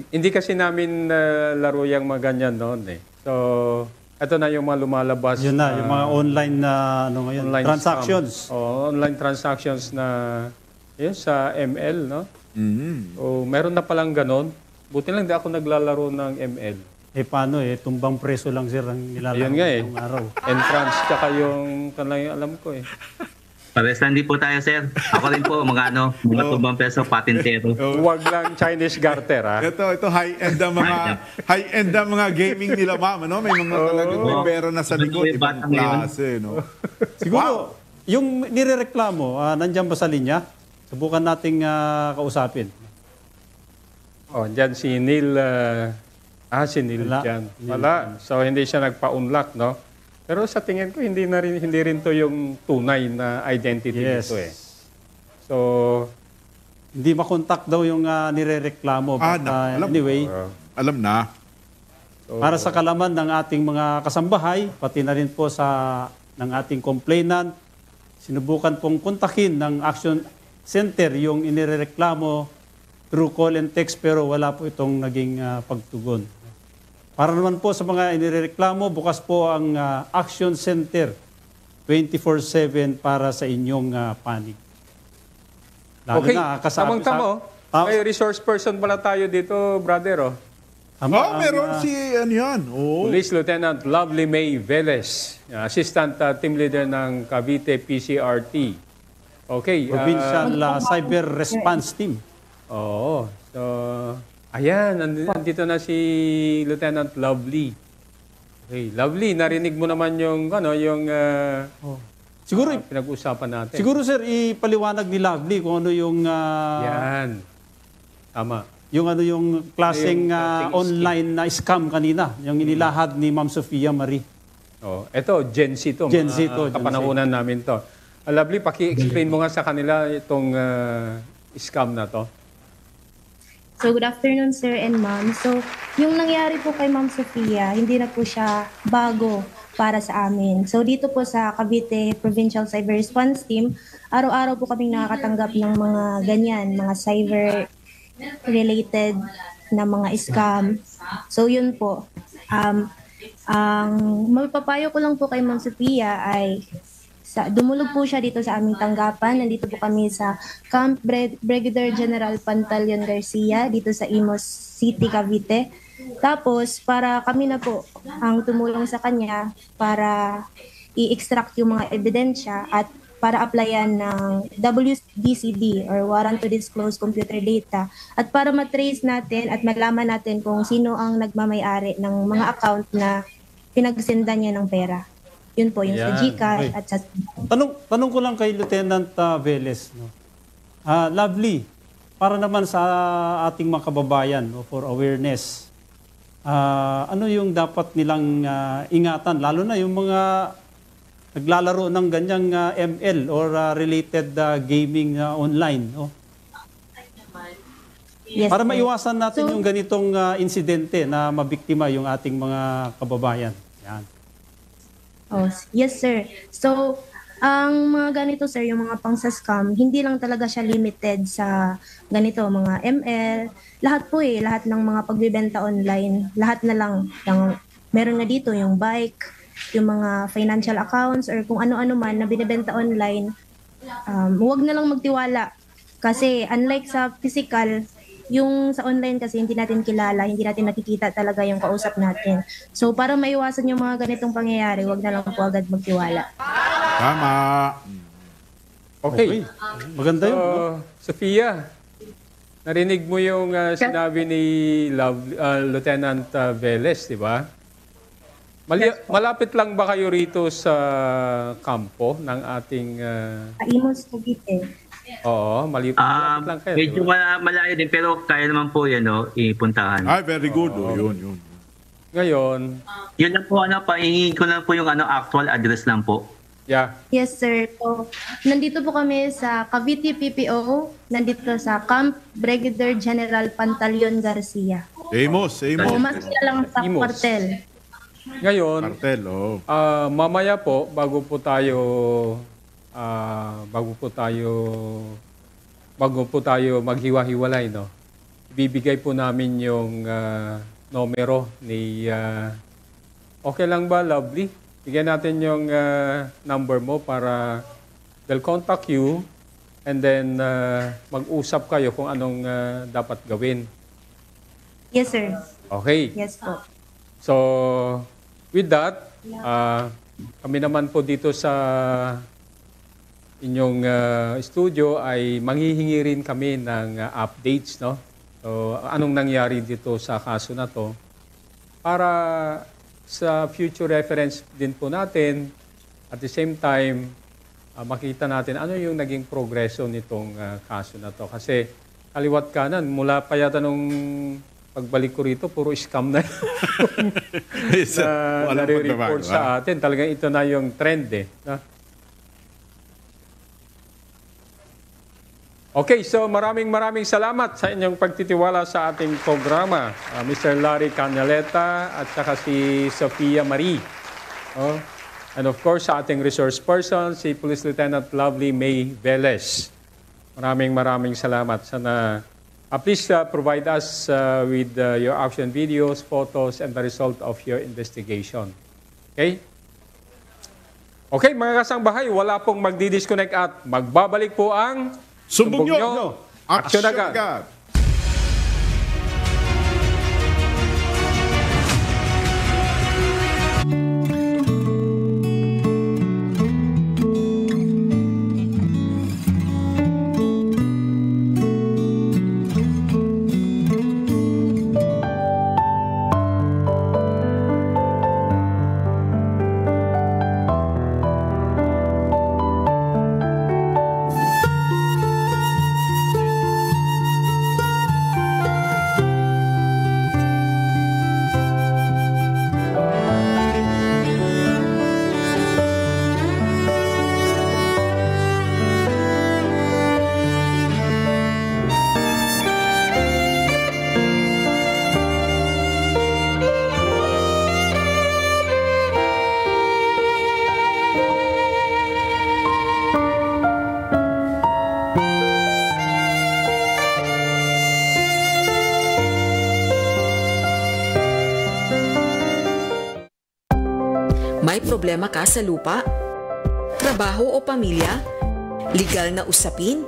Hindi kasi namin laro yung mga ganyan noon So, ito na yung mga lumalabas. Yun na, yung mga online na online transactions. Online transactions na yun, sa ML, no? So, meron na palang ganon. Buti lang di ako naglalaro ng ML. Paano tumbang preso lang sir ang nilalaro ng araw. Entrance tsaka yung alam ko Pares lang din po tayo, sir. Ako rin po, mga tumbang peso, patintero. Huwag lang Chinese garter, ha? Ito high-end ang mga gaming nila, ma'am. May mga talagang may pera na sa likod. Ibang klase, no? Siguro, yung nirereklamo, nandyan ba sa linya? Subukan nating kausapin. Dyan si Neil... si Neil dyan. Wala. So, hindi siya nagpa-unlock, no? Pero sa tingin ko, hindi rin to yung tunay na identity nito So, hindi makontak daw yung nirereklamo. Anyway, alam na. So, para sa kalaman ng ating mga kasambahay, pati na rin po ng ating complainant, sinubukan pong kontakin ng Action Center yung inirereklamo through call and text pero wala po itong naging pagtugon. Para naman po sa mga inireklamo, bukas po ang Action Center 24/7 para sa inyong panig. Okay, tamang-tama. May resource person pala tayo dito, brother. Meron si Police Lieutenant Lovely May Velez, Assistant Team Leader ng Cavite PCRT. Okay. Provincial Cyber Response Team. So, ayan, nandito na si Lieutenant Lovely. Okay, Lovely, narinig mo naman yung siguro pinag-usapan natin. Siguro sir, ipaliwanag ni Lovely kung ano yung yan. Tama. Yung klaseng online na scam kanina, yung inilahad ni Ma'am Sofia Marie. Ito Gen Z to. Gen Z to. Kapanahunan namin to. Lovely, paki-explain mo nga sa kanila itong scam na to. So, good afternoon, sir and ma'am. So, yung nangyari po kay Ma'am Sofia, hindi na po siya bago para sa amin. So, dito po sa Cavite Provincial Cyber Response Team, araw-araw po kaming nakakatanggap ng mga ganyan, mga cyber-related na mga scam. So, yun po. Ang mapapayo ko lang po kay Ma'am Sofia ay dumulog po siya dito sa aming tanggapan. Nandito po kami sa Camp Brigadier General Pantaleon Garcia dito sa Imus City, Cavite. Tapos, para kami na po ang tumulong sa kanya para i-extract yung mga ebidensya at para applyan ng WDCD or Warrant to Disclose Computer Data at para matrace natin at malaman natin kung sino ang nagmamay-ari ng mga account na pinagsendan niya ng pera. Yun po, yung sa GCash at sa... Tanong ko lang kay Lieutenant Velez. Lovely, para naman sa ating mga kababayan for awareness, ano yung dapat nilang ingatan? Lalo na yung mga naglalaro ng ganyang ML or related gaming online. Yes, para maiwasan natin yung ganitong insidente na mabiktima yung ating mga kababayan. Yan. Yes, sir. So, ang mga ganito, sir, yung mga pang-scam, hindi lang talaga siya limited sa ganito, mga ML. Lahat po lahat ng mga pagbibenta online, lahat na lang. Meron na dito yung bike, yung mga financial accounts, or kung ano-ano man na binibenta online, huwag na lang magtiwala. Kasi unlike sa physical, yung sa online kasi hindi natin kilala, hindi natin nakikita talaga yung kausap natin. So para maiwasan yung mga ganitong pangyayari, wag na lang po agad magtiwala. Tama. Okay. Maganda yun. Sofia, narinig mo yung sinabi ni Lieutenant Velez, di ba? Malapit lang ba kayo rito sa kampo ng ating... Imos, Cavite. Oo, malapit lang kayo. Medyo malayo din, pero kaya naman po yan, ipuntahan. Very good. Yun. Ngayon... Yun lang po, pahingin ko lang po yung actual address lang po. Yeah. Yes, sir. So, nandito po kami sa Cavite PPO, nandito sa Camp Brigadier General Pantaleon Garcia. Amos. Mas lang sa kwartel. Ngayon, mamaya po, bago po tayo maghiwa-hiwalay, no? Bibigay po namin yung numero ni... okay lang ba, Lovely? Bigyan natin yung number mo para they'll contact you and then mag-usap kayo kung anong dapat gawin. Yes, sir. Okay. Yes po. So, with that, kami naman po dito sa inyong studio ay manghihingi rin kami ng updates, no? So, anong nangyari dito sa kaso na to para sa future reference din po natin, at the same time, makita natin ano yung naging progreso nitong kaso na to. Kasi kaliwat kanan, mula pa yata nung pagbalik ko rito, puro scam na nare-report sa atin. Talagang ito na yung trend eh. Okay, so maraming salamat sa inyong pagtitiwala sa ating programa. Mr. Larry Canaleta at saka si Sofia Marie. And of course, sa ating resource person, si Police Lieutenant Lovely May Velez. Maraming salamat. Sana, please provide us with your action videos, photos, and the result of your investigation. Okay? Okay, mga kasangbahay, wala pong magdi-disconnect at magbabalik po ang Sumbong nyo! Aksyon agad! May problema ka sa lupa? Trabaho o pamilya? Legal na usapin?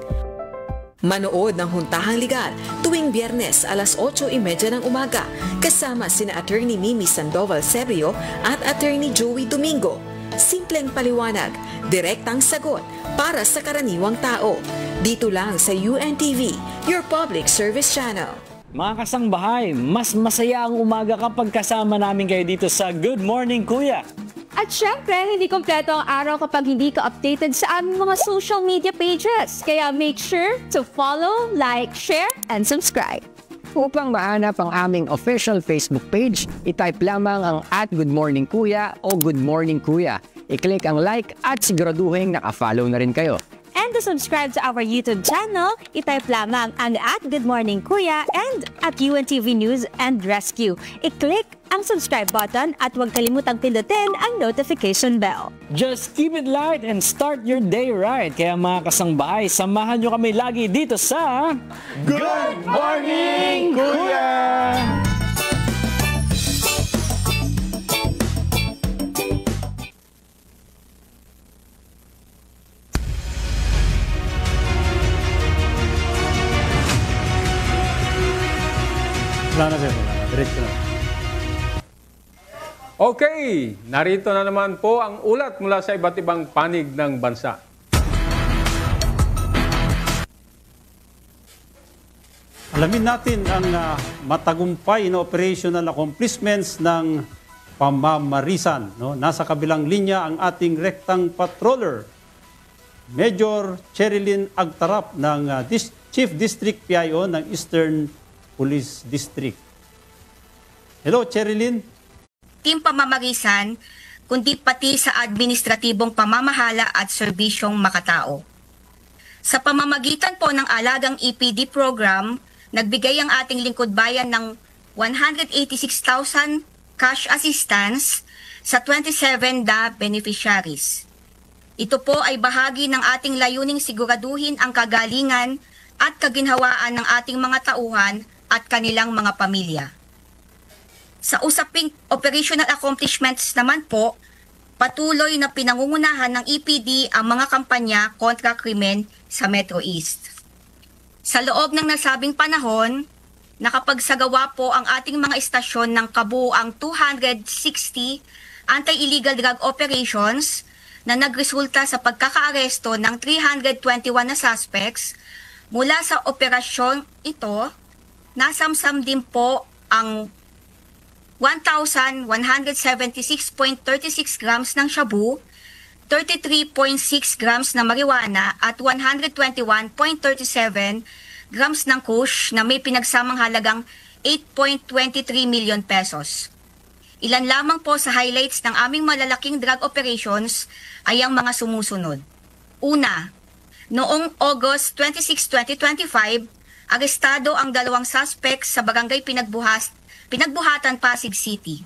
Manood ng Huntahang Legal tuwing Biyernes alas 8:30 ng umaga kasama sina Attorney Mimi Sandoval Serio at Attorney Joey Domingo. Simpleng paliwanag, direktang sagot para sa karaniwang tao. Dito lang sa UNTV, your public service channel. Mga kasangbahay, mas masaya ang umaga kapag kasama namin kayo dito sa Good Morning Kuya. At syempre, hindi kompleto ang araw kapag hindi ka updated sa aming mga social media pages. Kaya make sure to follow, like, share, and subscribe. Upang mahanap ang aming official Facebook page, itype lamang ang @GoodMorningKuya o Good Morning Kuya. I-click ang like at siguraduhin naka-follow na rin kayo. And to subscribe to our YouTube channel, itype lamang ang @GoodMorningKuya and @UNTV News and Rescue. I-click ang subscribe button at huwag kalimutang pindutin ang notification bell. Just keep it light and start your day right. Kaya mga kasangbahay, samahan nyo kami lagi dito sa Good Morning Kuya! Wala na sir, diretso na. Okay, narito na naman po ang ulat mula sa iba't ibang panig ng bansa. Alamin natin ang matagumpay na operational accomplishments ng pamamarisan. No? Nasa kabilang linya ang ating rektang patroller, Major Cherilyn Agtarap ng Chief District PIO ng Eastern Police District. Hello, Cherilyn. Team pamamarisan, kundi pati sa administratibong pamamahala at serbisyong makatao. Sa pamamagitan po ng Alagang EPD program, nagbigay ang ating lingkod bayan ng 186,000 cash assistance sa 27 na beneficiaries. Ito po ay bahagi ng ating layuning siguraduhin ang kagalingan at kaginhawaan ng ating mga tauhan at kanilang mga pamilya. Sa usaping operational accomplishments naman po, patuloy na pinangungunahan ng EPD ang mga kampanya kontra krimen sa Metro East. Sa loob ng nasabing panahon, nakapagsagawa po ang ating mga istasyon ng kabuuang 260 anti-illegal drug operations na nagresulta sa pagkakaaresto ng 321 na suspects. Mula sa operasyon ito, nasamsam din po ang 1,176.36 grams ng shabu, 33.6 grams na marijuana at 121.37 grams ng kush na may pinagsamang halagang 8.23 million pesos. Ilan lamang po sa highlights ng aming malalaking drug operations ay ang mga sumusunod. Una, noong August 26, 2025, arestado ang 2 suspects sa barangay Pinagbuhatan, Pasig City.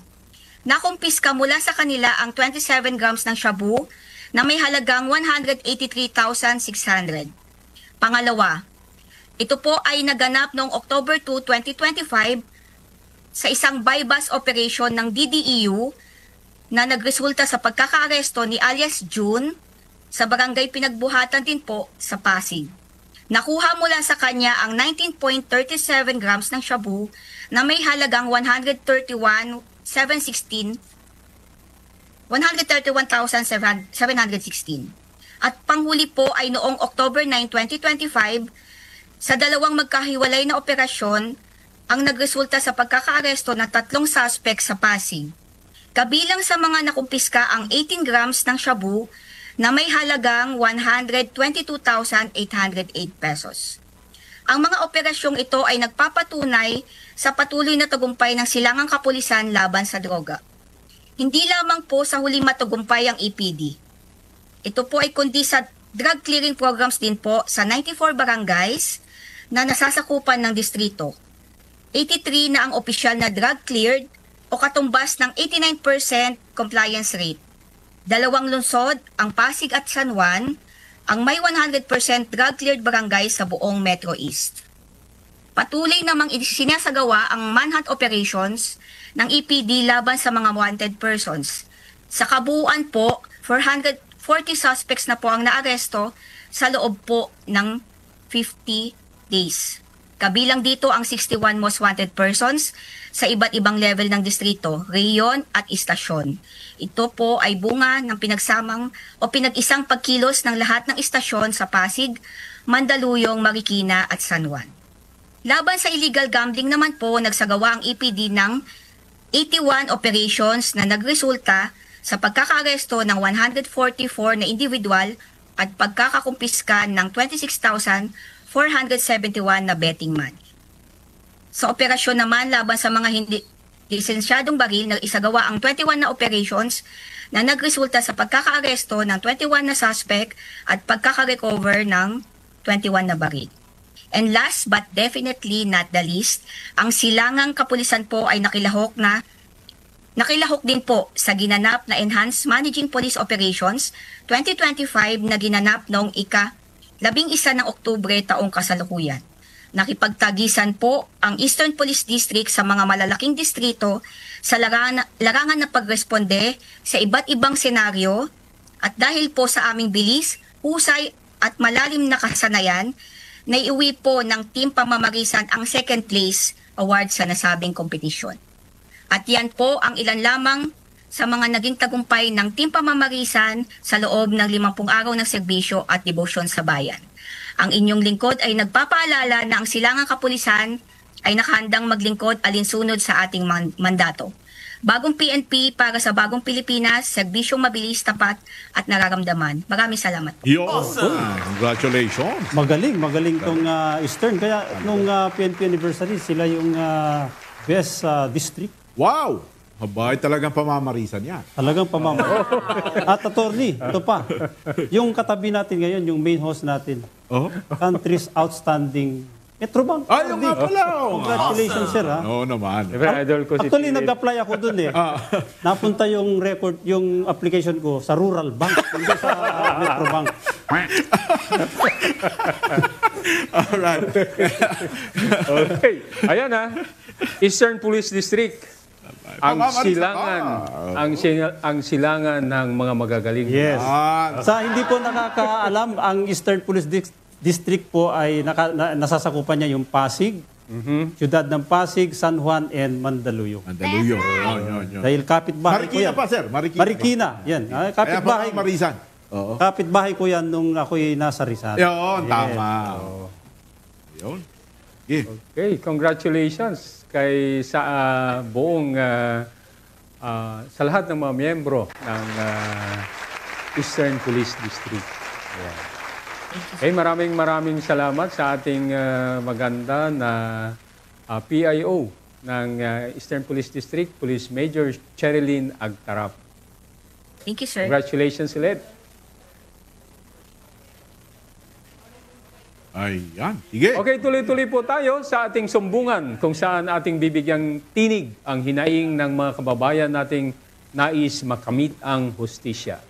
Nakumpiska mula sa kanila ang 27 grams ng shabu na may halagang 183,600. Pangalawa, ito po ay naganap noong October 2, 2025 sa isang bypass operation ng DDEU na nagresulta sa pagkakaaresto ni alias June sa barangay Pinagbuhatan din po sa Pasig. Nakuha mula sa kanya ang 19.37 grams ng shabu na may halagang 131,716 At panghuli po ay noong October 9, 2025, sa 2 magkahiwalay na operasyon ang nagresulta sa pagkakaaresto ng 3 suspects sa Pasig. Kabilang sa mga nakumpiska ang 18 grams ng shabu na may halagang 122,808 pesos. Ang mga operasyong ito ay nagpapatunay sa patuloy na tagumpay ng silangang kapulisan laban sa droga. Hindi lamang po sa huling matagumpay ang EPD. Ito po ay kundi sa drug clearing programs din po sa 94 barangays na nasasakupan ng distrito. 83 na ang opisyal na drug cleared o katumbas ng 89% compliance rate. 2 lungsod, ang Pasig at San Juan, ang may 100% drug-cleared barangay sa buong Metro East. Patuloy namang sinasagawa ang manhunt operations ng EPD laban sa mga wanted persons. Sa kabuuan po, 440 suspects na po ang naaresto sa loob po ng 50 days. Kabilang dito ang 61 most wanted persons sa iba't ibang level ng distrito, rehiyon at istasyon. Ito po ay bunga ng pinagsamang o pinag-isang pagkilos ng lahat ng istasyon sa Pasig, Mandaluyong, Marikina at San Juan. Laban sa illegal gambling naman po, nagsagawa ang EPD ng 81 operations na nagresulta sa pagkakaaresto ng 144 na individual at pagkakakumpiska ng 26,471 na betting money. Sa operasyon naman laban sa mga hindi lisensyadong baril, nag-isagawa ang 21 na operations na nagresulta sa pagkakaaresto ng 21 na suspect at pagkakarecover ng 21 na baril. And last but definitely not the least, ang silangang kapulisan po ay nakilahok din po sa ginanap na Enhanced Managing Police Operations 2025 na ginanap noong ika-11 ng Oktubre taong kasalukuyan. Nakipagtagisan po ang Eastern Police District sa mga malalaking distrito sa larangan na pagresponde sa iba't ibang senaryo at dahil po sa aming bilis, husay at malalim na kasanayan, naiuwi po ng Team Pamamarisan ang second place award sa nasabing kompetisyon. At yan po ang ilan lamang sa mga naging tagumpay ng Team Pamamarisan sa loob ng 50 araw ng serbisyo at debosyon sa bayan. Ang inyong lingkod ay nagpapaalala na ang silangang kapulisan ay nakahandang maglingkod alinsunod sa ating mandato. Bagong PNP para sa bagong Pilipinas, serbisyong mabilis, tapat at nararamdaman. Maraming salamat. Congratulations. Magaling tong Eastern. Kaya nung PNP anniversary, sila yung best district. Wow! Habay, talagang pamamarisan yan. Talagang pamamarisan. At attorney, ito pa. Yung katabi natin ngayon, yung main host natin. Country's outstanding Metrobank. Yung nga pala. Congratulations, sir. Ha? Oo naman. Actually, nag-apply ako dun eh. Napunta yung record, yung application ko sa Rural Bank, hindi sa Metrobank. Alright. Okay. Ayan Eastern Police District. Ang silangan ng mga magagaling. Yes. Sa hindi po nakakaalam, ang Eastern Police District po ay nasasakupan niya yung Pasig, Siyudad ng Pasig, San Juan, and Mandaluyong. Dahil kapitbahay ko yan. Marikina pa, sir. Marikina. Yan. Kapitbahay. Marisan. Kapitbahay ko yan nung ako'y nasa Rizal. Yun, tama. Yun. Okay, congratulations sa buong sa lahat ng mga miyembro ng Eastern Police District. Ayan. Okay, maraming salamat sa ating maganda na PIO ng Eastern Police District, Police Major Cherilyn Agtarap. Thank you, sir. Congratulations ulit. Ayan. Sige. Okay, tuloy-tuloy po tayo sa ating sumbungan kung saan ating bibigyang tinig ang hinaing ng mga kababayan nating nais makamit ang hustisya.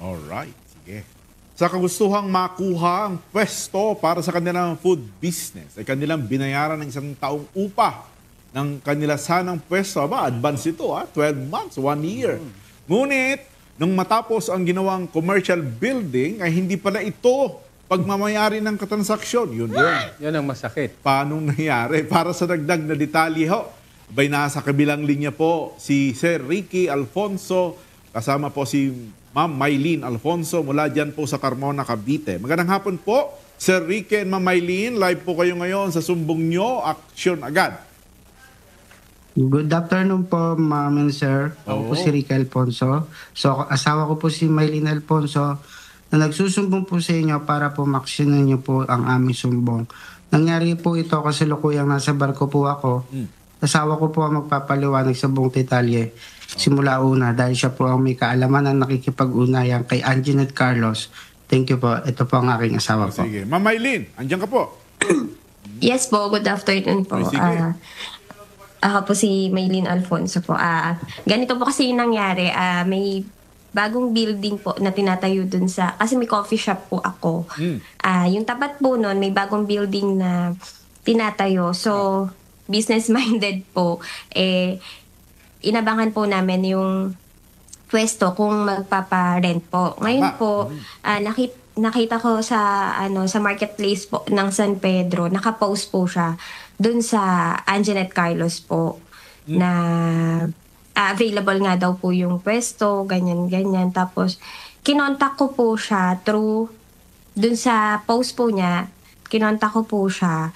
Alright. Sige. Sa kagustuhang makuha ang pwesto para sa kanilang food business, ay kanilang binayaran ng 1 taong upa ng kanila sanang pwesto. Advance ito, 12 months, 1 year. Ngunit, nung matapos ang ginawang commercial building, ay hindi pala ito pagmamayari ng katransaksyon. Yun. Yan ang masakit. Paano nangyari? Para sa dagdag na detalye abay nasa kabilang linya po si Sir Ricky Alfonso, kasama po si Ma'am Maylene Alfonso mula dyan po sa Carmona, Cavite. Magandang hapon po, Sir Ricky and Ma'am Maylene. Live po kayo ngayon sa sumbong nyo. Aksyon agad. Good afternoon po, Ma'am and Sir. Ako po si Ricky Alfonso. So, asawa ko po si Maylene Alfonso na nagsusumbong po sa inyo para po maksyonan niyo po ang aming sumbong. Nangyari po ito kasi lukuyang nasa barko po ako. Asawa ko po ang magpapaliwanag sa buong detalye. Simula una dahil siya po ang may kaalaman na nakikipag-unayan kay Anjanette Carlos. Thank you po. Ito po ang aking asawa po. Sige. Ma'am Maylene, andyan ka po. Yes po, good afternoon po. Ako po si Maylene Alfonso po. Ganito po kasi yung nangyari. May bagong building po na tinatayo dun sa, kasi may coffee shop po ako. Yung tapat po nun, may bagong building na tinatayo. So, business-minded po. Inabangan po namin yung pwesto kung magpapa-rent po. Ngayon po, nakita ko sa marketplace po ng San Pedro, naka-post po siya dun sa Anjanette Carlos po na available nga daw po yung pwesto, ganyan-ganyan. Tapos, kinontak ko po siya through dun sa post po niya, kinontak ko po siya.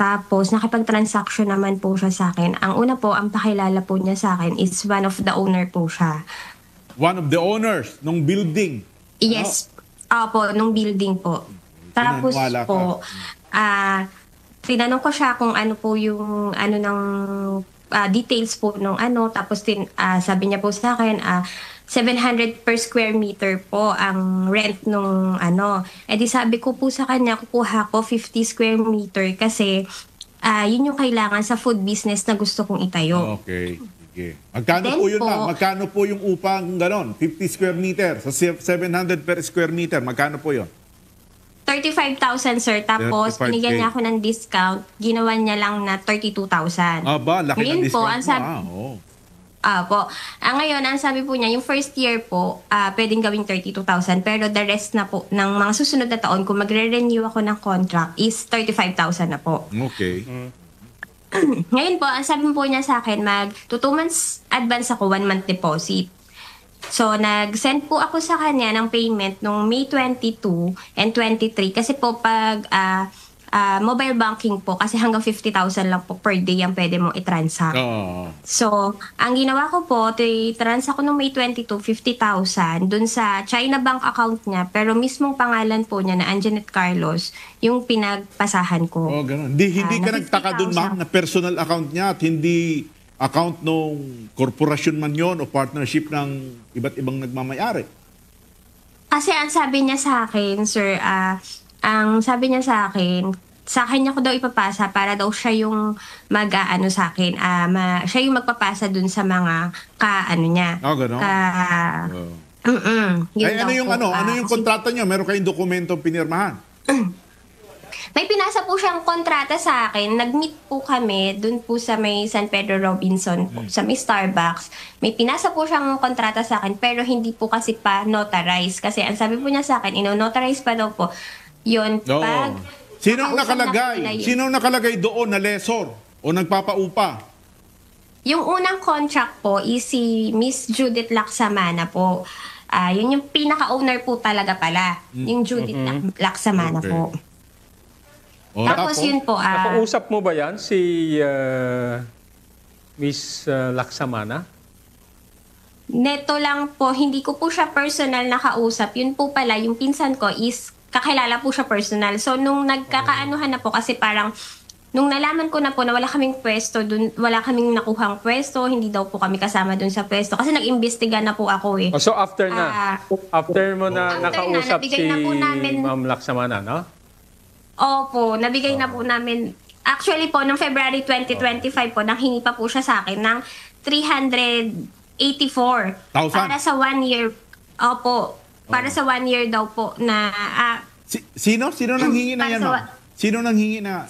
Tapos, nakipag-transaction naman po siya sa akin. Ang una po, ang pakilala po niya sa akin is one of the owner po siya. One of the owners ng building? Yes. Opo, nung building po. Tapos po, tinanong ko siya kung ano po yung details po nung Tapos sabi niya po sa akin, 700 per square meter po ang rent nung di sabi ko po sa kanya, kukuha ko 50 square meter kasi yun yung kailangan sa food business na gusto kong itayo. Okay. Sige. Magkano po yung upang ganon? 50 square meter sa 700 per square meter. Magkano po yun? 35,000, sir. Tapos, binigyan niya ako ng discount. Ginawa niya lang na 32,000. Laki ng discount po, ang ngayon, ang sabi po niya, yung first year po, pwedeng gawing 32,000. Pero the rest na po, ng mga susunod na taon, kung magre-renew ako ng contract, is 35,000 na po. Okay. Ngayon po, ang sabi po niya sa akin, 2 months advance ako, 1 month deposit. So, nag-send po ako sa kanya ng payment nung May 22 and 23. Kasi po, pag mobile banking po kasi hanggang 50,000 lang po per day ang pwede mong i-transact. So, ang ginawa ko po, i-transact ko nung May 22, 50,000 dun sa China Bank account niya, pero mismong pangalan po niya na Anjanette Carlos, yung pinagpasahan ko. Oh, ganun. Hindi ka nagtaka dun, ma'am, na personal account niya at hindi account nung korporasyon man yon o partnership ng iba't ibang nagmamayari? Kasi ang sabi niya sa akin, sir, ang sabi niya sa akin niya ko daw ipapasa para daw siya yung mag-ano sa akin, siya yung magpapasa dun sa mga niya. Gano'n? Ano yung kontrata niyo? Meron kayong dokumentong pinirmahan? May pinasa po siyang kontrata sa akin. Nag-meet po kami dun po sa may San Pedro Robinson po, sa may Starbucks. May pinasa po siyang kontrata sa akin pero hindi po kasi pa notarize. Kasi ang sabi po niya sa akin, ino-notarize pa daw po. Yun, pag... Sinong nakalagay doon na lessor o nagpapaupa? Yung unang contract po is si Miss Judith Laksamana po. Yun yung pinaka-owner po talaga pala. Yung Judith Laksamana po. Tapos yun po... Nakausap mo ba yan si Miss Laksamana? Neto lang po, hindi ko po siya personal nakausap. Yun po pala, yung pinsan ko is kakilala po siya personal. So, nung nagkakaanuhan na po, kasi parang, nung nalaman ko na po na wala kaming pwesto, wala kaming nakuhang pwesto, hindi daw po kami kasama dun sa pwesto. Kasi nag-imbestiga na po ako eh. So, after na? After mo na nakausap si Ma'am Laksamana, no? Opo, nabigay na po namin. Actually po, noong February 2025 po, nanghingi pa po siya sa akin ng 384. Para sa 1 year. Opo. Para sa 1 year daw po na... Sino nanghingi na yan? Sino nanghingi na?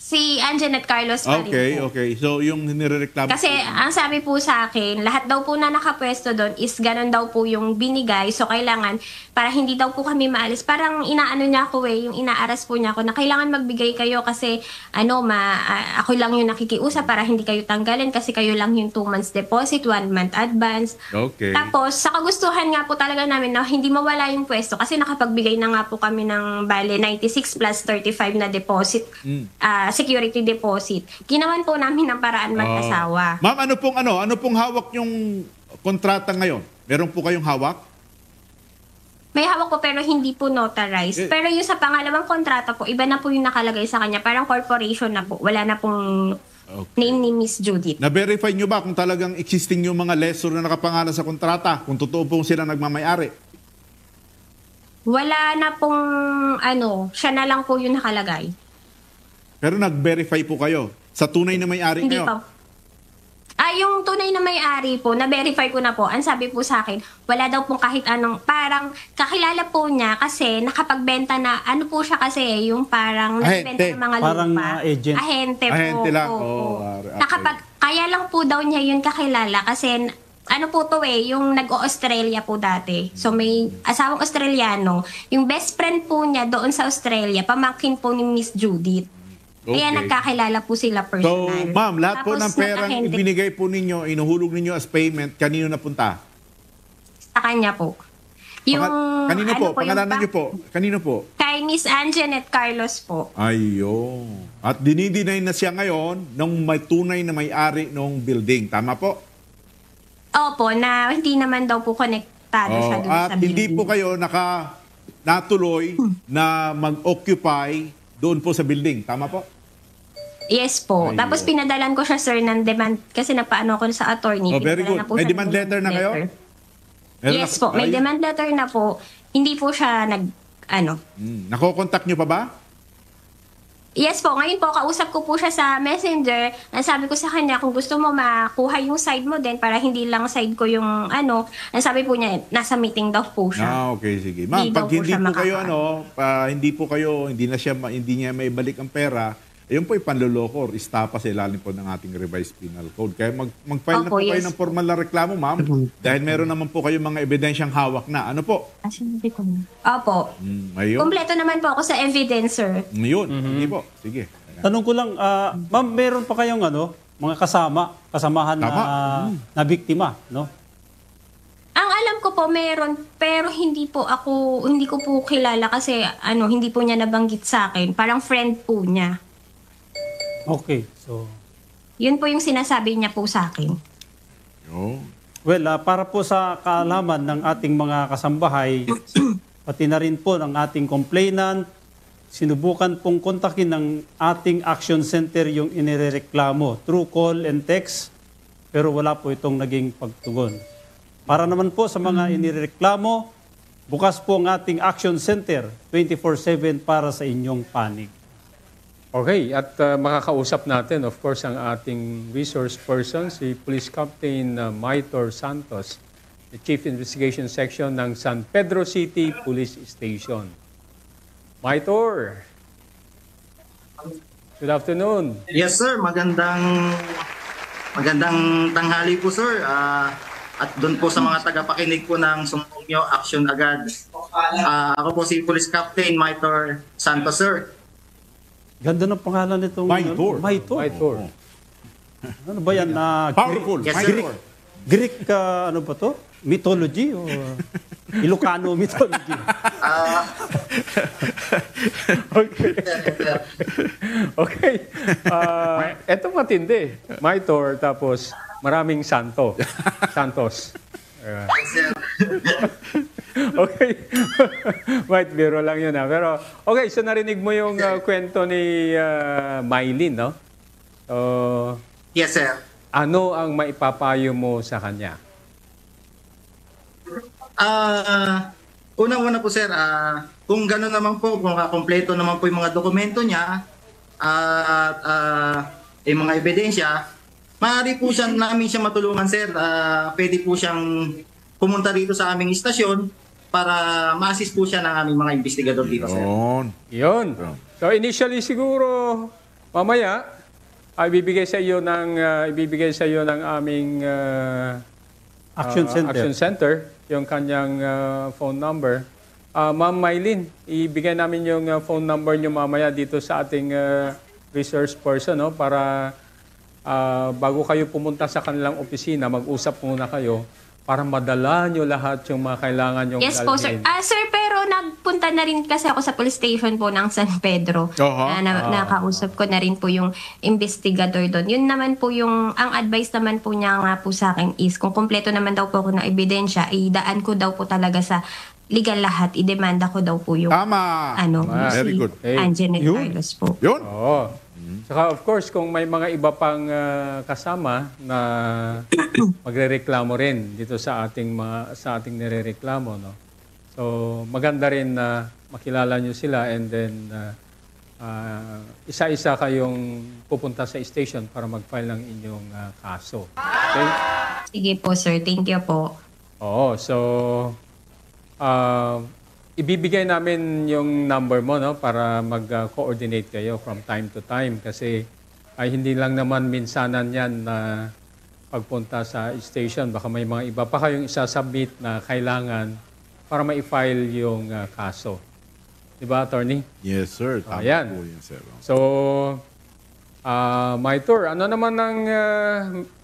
Si Anjanette Carlos pa rin po. Okay. So, yung nirereklamo... Kasi ang sabi po sa akin, lahat daw po na nakapwesto doon is ganun daw po yung binigay. So, kailangan, para hindi daw po kami maalis. Parang inaano niya ako yung inaaras po niya ako na kailangan magbigay kayo kasi ako lang yung nakikiusap para hindi kayo tanggalin kasi kayo lang yung 2 months deposit, 1 month advance. Okay. Tapos, sa kagustuhan nga po talaga namin na hindi mawala yung pwesto kasi nakapagbigay na nga po kami ng bale 96 plus 35 na deposit. Security deposit. Ginawan po namin ng paraan mag-asawa. Ma'am, ano pong hawak yung kontrata ngayon? Meron po kayong hawak? May hawak po pero hindi po notarized. Pero yung sa pangalawang kontrata po, iba na po yung nakalagay sa kanya. Parang corporation na po. Wala na pong name ni Miss Judith. Na-verify nyo ba kung talagang existing yung mga lessor na nakapangalan sa kontrata? Kung totoo pong sila nagmamayari? Wala na pong siya na lang po yung nakalagay. Pero nag-verify po kayo sa tunay na may-ari Hindi kayo? pa. Yung tunay na may-ari po, na-verify ko na po. Ang sabi po sa akin, wala daw pong kahit anong, parang kakilala po niya kasi nakapagbenta na, po siya kasi, yung parang nagbenta ng mga lupa. Parang agent. Ahente po. Ahente lang. Kaya lang po daw niya yun kakilala kasi po to yung nag-o-Australia po dati. So may asawang Australiano. Yung best friend po niya doon sa Australia, pamangkin po ni Miss Judith. Okay. Kaya nagkakilala po sila personal. So, ma'am, lahat po Tapos, ng perang ibinigay po ninyo, inuhulog ninyo as payment, kanino napunta? Sa kanya po. Kanino po? Pangalanan niyo po? Kanino po? Kay Miss Anjanette Carlos po. Ayun. At dinideny na siya ngayon ng may tunay na may-ari ng building. Tama po? Opo, na hindi naman daw po konektado siya doon sa building. At hindi po kayo natuloy na mag-occupy doon po sa building. Tama po? Yes po. Ayun. Tapos pinadalan ko siya, sir, ng demand kasi napaano ako sa attorney. Very good. May demand letter na kayo? Yes po. May demand letter na po. Hindi po siya Nako-contact nyo pa ba? Yes po. Ngayon po, kausap ko po siya sa Messenger. Sabi ko sa kanya, kung gusto mo makuha yung side mo din para hindi lang side ko yung sabi po niya, nasa meeting daw po siya. Okay, sige. Ma'am, pag hindi niya maibalik ang pera, ayun po yung panloloko or istapa sa ilalim po ng ating revised penal code. Kaya mag-file na po kayo ng formal na reklamo, ma'am. Dahil meron naman po kayo mga ebidensyang hawak na. Ano po? Opo. Ayun. Kompleto naman po ako sa evidence, sir. Ayun. Hindi po. Sige. Tanong ko lang, ma'am, meron pa kayong kasamahan na biktima, no? Ang alam ko po meron, pero hindi ko po kilala kasi hindi po niya nabanggit sa akin. Parang friend po niya. Okay, so... Yun po yung sinasabi niya po sa akin. Well, para po sa kaalaman ng ating mga kasambahay, pati na rin po ng ating complainant, sinubukan pong kontakin ng ating action center yung inirereklamo through call and text, pero wala po itong naging pagtugon. Para naman po sa mga inireklamo, bukas po ang ating action center 24/7 para sa inyong panig. Okay, at makakausap natin, of course, ang ating resource person, si Police Captain Maitor Santos, the Chief Investigation Section ng San Pedro City Police Station. Maitor, good afternoon. Yes, sir. Magandang tanghali po, sir. At doon po sa mga tagapakinig po ng sumbong nyo, action agad. Ako po si Police Captain Maitor Santos, sir. Ganda ng pangalan nitong... Maitor. Ano ba yan? Powerful. Yes, sir. Greek, ano ba to? Mythology o Ilocano mythology? Okay. Eto matindi. Maitor, tapos maraming Santos. Okay. Might biro lang yun ha. Pero, okay, so narinig mo yung kwento ni Mylene, no? Yes, sir. Ano ang maipapayo mo sa kanya? Unang-una po, sir, kung gano'n naman po, kung kompleto naman po yung mga dokumento niya at yung mga ebidensya, maaari po namin siya matulungan, sir. Pwede po siyang pumunta dito sa aming istasyon para ma-assist po siya ng aming mga investigador dito, sir. Yun. So initially siguro, mamaya, ibibigay sa iyo ng aming Action Center, yung kanyang phone number. Ma'am Mylene, ibigay namin yung phone number niyo mamaya dito sa ating resource person, no? Para bago kayo pumunta sa kanilang opisina, mag-usap muna kayo para madala nyo lahat yung mga kailangan yung Yes po, sir. Sir, pero nagpunta na rin kasi ako sa police station po ng San Pedro. Nakausap ko na rin po yung investigador doon. Yun naman po ang advice naman po niya nga po sa akin is kung kompleto naman daw po ako ng ebidensya, idaan ko daw po talaga sa legal lahat, idemanda ko daw po yung Very good. Anjanette Carlos po. Yun. Saka of course, kung may mga iba pang kasama na magrereklamo rin dito sa ating nirereklamo, no? So maganda rin na makilala nyo sila and then isa-isa kayong pupunta sa station para mag-file ng inyong kaso. Okay? Sige po, sir. Thank you po. So ibibigay namin yung number mo, no, para mag-coordinate kayo from time to time kasi ay hindi lang naman minsanan yan na pagpunta sa station. Baka may mga iba pa kayong isasubmit na kailangan para ma-file yung kaso. Diba, attorney? Yes, sir. Tama po yun, sir. So, Maitor, ano naman ang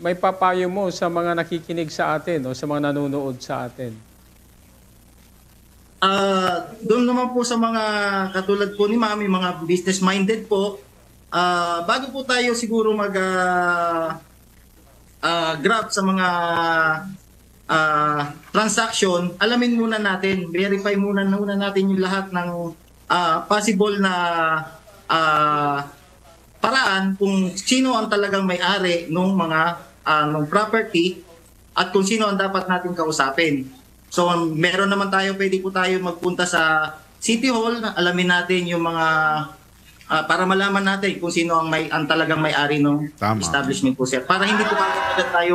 may papayo mo sa mga nakikinig sa atin o sa mga nanonood sa atin? Doon naman po sa mga katulad po ni Mami, mga business-minded po, bago po tayo siguro grab sa mga transaction, alamin muna natin, verify muna natin yung lahat ng possible na paraan kung sino ang talagang may-ari ng mga ng property at kung sino ang dapat natin kausapin. So meron naman pwede po tayo magpunta sa City Hall, alamin natin yung mga para malaman natin kung sino ang talagang may-ari ng establishment po, sir. Para hindi po agad tayo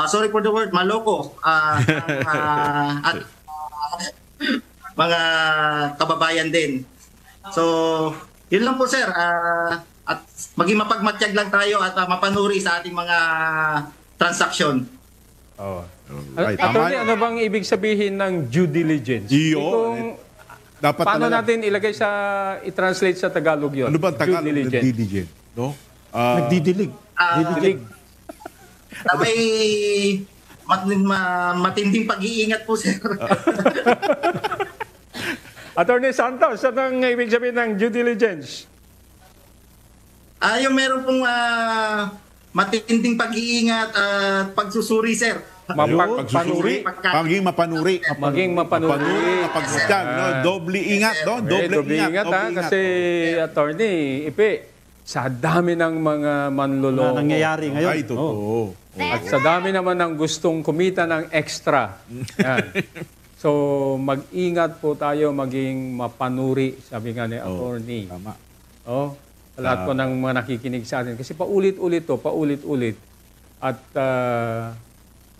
sorry for the word, maloko at mga kababayan din. So yun lang po, sir. At maging mapagmatsyag lang tayo at mapanuri sa ating mga transaksyon. Attorney, ano bang ibig sabihin ng due diligence? Dapat paano natin ilagay i-translate sa Tagalog yun? Ano ba Tagalog? Due diligence. No? Nagdidilig. Na may matinding pag-iingat po, sir. Attorney Santos, anong ibig sabihin ng due diligence? Yung meron pong matinding pag-iingat at pagsusuri, sir. Pagsusuri, maging mapanuri. Maging mapanuri. Mapagmasyan, no? Doble ingat, no? Doble ingat. Kasi, Attorney Ipe, sa dami ng mga manloloko. Na nangyayari ngayon. Ay, totoo. At sa dami naman ng gustong kumita ng extra. Yan. So, mag-ingat po tayo maging mapanuri, sabi nga ni Attorney. Tama. Sa lahat po ng mga nakikinig sa atin. Kasi paulit-ulit to, paulit-ulit. At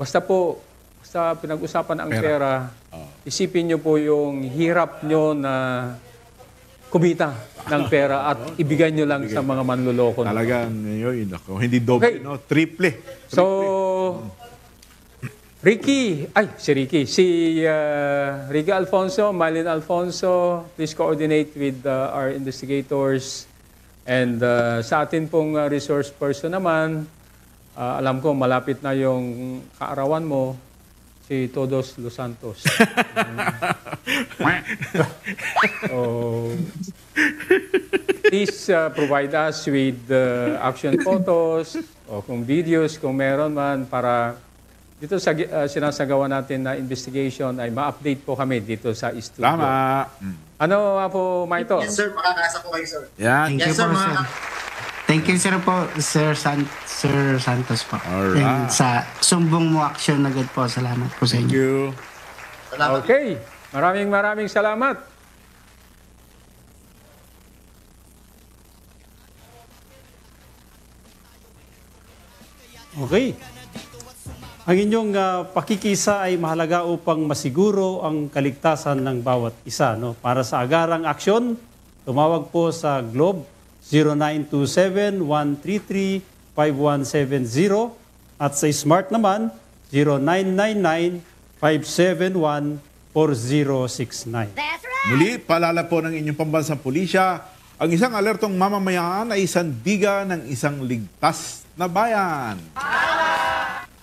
basta pinag-usapan ang pera, isipin nyo po yung hirap nyo na kumita ng pera at ibigay nyo lang sa mga manluloko. Talagang yun, hindi doble, no? Triple. So, Ricky Alfonso, Mylene Alfonso, please coordinate with our investigators. And sa atin pong resource person naman, alam ko malapit na yung kaarawan mo, si Todos Los Santos. Please provide us with action photos o kung videos, kung meron man, para dito sa sinasagawa natin na investigation ay ma-update po kami dito sa studio. Tama. Ano po, Maito? Yes, sir. Makakasa po kayo, sir. Yan. Thank you po, sir. Thank you, sir po, Sir Santos po. Alright. And sa sumbong mo action agad po. Salamat po sa inyo. Thank you. Salamat. Okay. Maraming salamat. Okay. Ang inyong pakikisa ay mahalaga upang masiguro ang kaligtasan ng bawat isa. No? Para sa agarang aksyon, tumawag po sa Globe 0927-133-5170 at sa Smart naman 0999-571-4069. Muli, paalala po ng inyong pambansang pulisya, ang isang alertong mamamayan ay sandigan ng isang ligtas na bayan.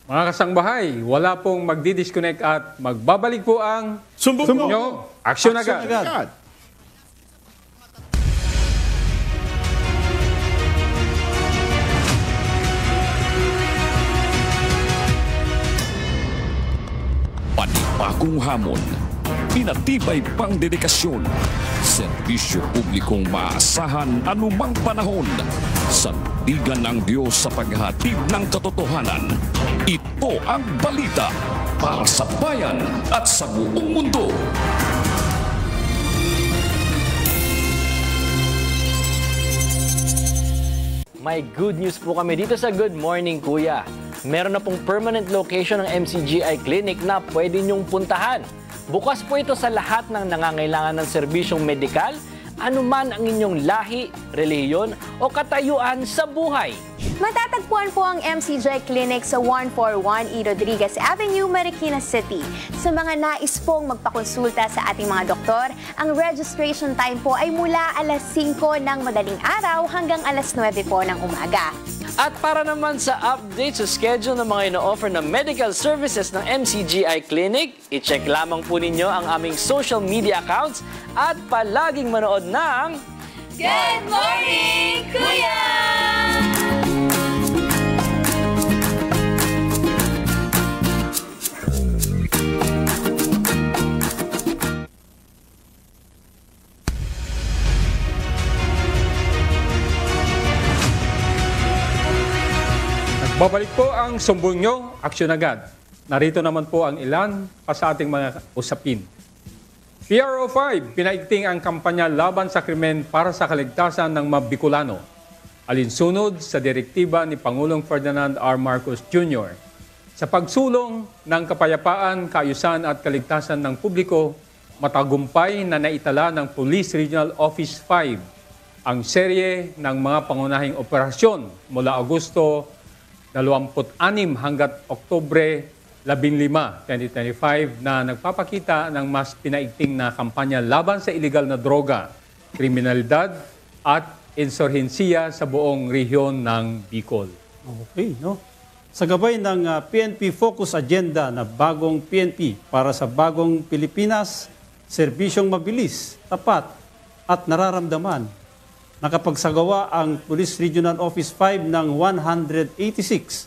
Mga kasangbahay, wala pong magdi-disconnect at magbabalik po ang Sumbong nyo. Aksyon agad. Panibagong hamon, pinatibay pang dedikasyon, serbisyo publikong maasahan anumang panahon, sandigan ng Diyos sa paghatid ng katotohanan. Ito ang balita para sa bayan at sa buong mundo. May good news po kami dito sa Good Morning Kuya. Meron na pong permanent location ng MCGI Clinic na pwede niyong puntahan. Bukas po ito sa lahat ng nangangailangan ng serbisyong medikal, anuman ang inyong lahi, relihiyon o katayuan sa buhay. Matatagpuan po ang MCGI Clinic sa 141 E. Rodriguez Avenue, Marikina City. Sa mga nais pong magpakonsulta sa ating mga doktor, ang registration time po ay mula alas 5 ng madaling araw hanggang alas 9 po ng umaga. At para naman sa update sa schedule ng mga ino-offer na medical services ng MCGI Clinic, i-check lamang po ninyo ang aming social media accounts at palaging manood ng Good Morning, Kuya! Babalik po ang sumbong nyo, aksyon agad. Narito naman po ang ilan pa sa ating mga usapin. PRO5, pinaigting ang kampanya laban sa krimen para sa kaligtasan ng mga Bicolano. Alinsunod sa direktiba ni Pangulong Ferdinand R. Marcos Jr. Sa pagsulong ng kapayapaan, kaayusan at kaligtasan ng publiko, matagumpay na naitala ng Police Regional Office 5 ang serye ng mga pangunahing operasyon mula Agosto 26 hanggat Oktubre 15, 2025 na nagpapakita ng mas pinaigting na kampanya laban sa iligal na droga, kriminalidad at insurhensiya sa buong rehiyon ng Bicol. Okay, no? Sa gabay ng PNP Focus Agenda na bagong PNP para sa bagong Pilipinas, serbisyong mabilis, tapat at nararamdaman, nakapagsagawa ang Police Regional Office 5 ng 186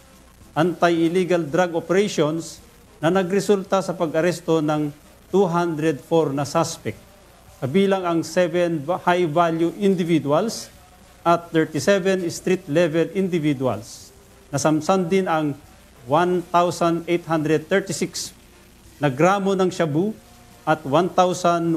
anti-illegal drug operations na nagresulta sa pag-aresto ng 204 na suspect, kabilang ang 7 high-value individuals at 37 street-level individuals. Nasamsan din ang 1,836 na gramo ng shabu at 1,199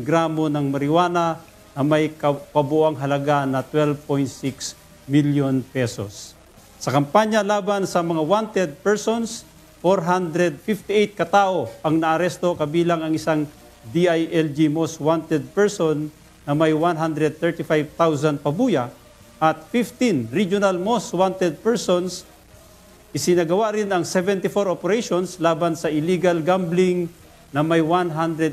gramo ng marijuana na may kabuuang halaga na 12.6 million pesos. Sa kampanya laban sa mga wanted persons, 458 katao ang naaresto, kabilang ang isang DILG Most Wanted Person na may 135,000 pabuya at 15 Regional Most Wanted Persons. Isinagawa rin ang 74 operations laban sa illegal gambling na may 184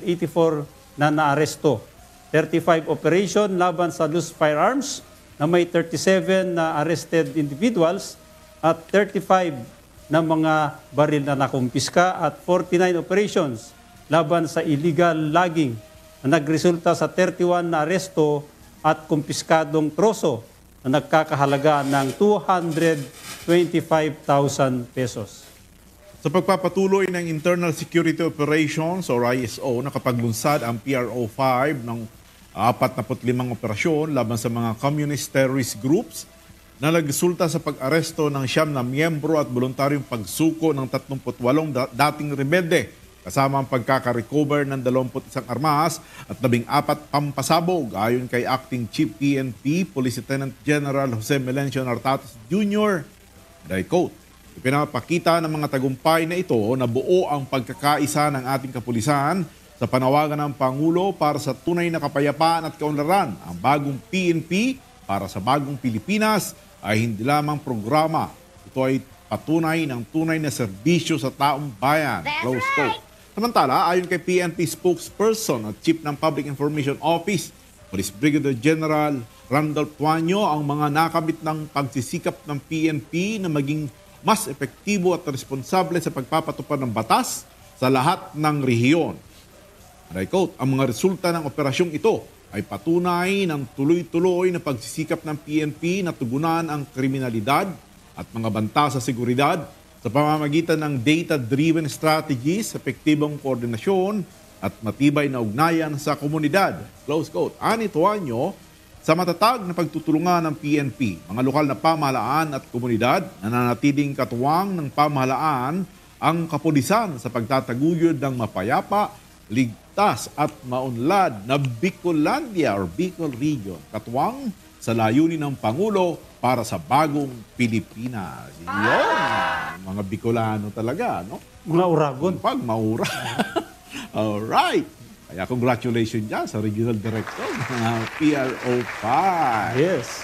na naaresto. 35 operation laban sa loose firearms na may 37 na arrested individuals at 35 na mga baril na nakumpiska at 49 operations laban sa illegal logging na nagresulta sa 31 na aresto at kumpiskadong troso na nagkakahalaga ng 225,000 pesos. Sa pagpapatuloy ng Internal Security Operations or ISO, nakapaglunsad ang PRO 5 ng 45 operasyon laban sa mga communist terrorist groups na nagresulta sa pag-aresto ng 9 na miyembro at voluntaryong pagsuko ng 38 dating rebelde, kasama ang pagkaka-recover ng 21 armas at 14 pampasabog, ayon kay Acting Chief PNP Police Lieutenant General Jose Melencio Nartates Jr. I quote, "Ipinapakita ng mga tagumpay na ito na buo ang pagkakaisa ng ating kapulisan sa panawagan ng Pangulo para sa tunay na kapayapaan at kaunlaran. Ang bagong PNP para sa bagong Pilipinas ay hindi lamang programa. Ito ay patunay ng tunay na serbisyo sa taong bayan." Close quote. Samantala, ayon kay PNP spokesperson at Chief ng Public Information Office, Police Brigadier General Randolph Tuanyo, ang mga nakamit ng pagsisikap ng PNP na maging mas epektibo at responsable sa pagpapatupad ng batas sa lahat ng rehiyon. I quote, "Ang mga resulta ng operasyong ito ay patunay ng tuloy-tuloy na pagsisikap ng PNP na tugunan ang kriminalidad at mga banta sa seguridad sa pamamagitan ng data-driven strategies, epektibong koordinasyon at matibay na ugnayan sa komunidad." Close quote. Ani Tuanyo, sa matatag na pagtutulungan ng PNP, mga lokal na pamahalaan at komunidad, nananatiling katuwang ng pamahalaan ang kapulisan sa pagtataguyod ng mapayapa, ligtas at maunlad na Bicolandia or Bicol Region, katuwang sa layunin ng Pangulo para sa bagong Pilipinas. Yun, mga Bicolano talaga, no? Mga uragon. Pag maura. Alright. Kaya congratulations dyan sa Regional Director ng PRO 5. Yes.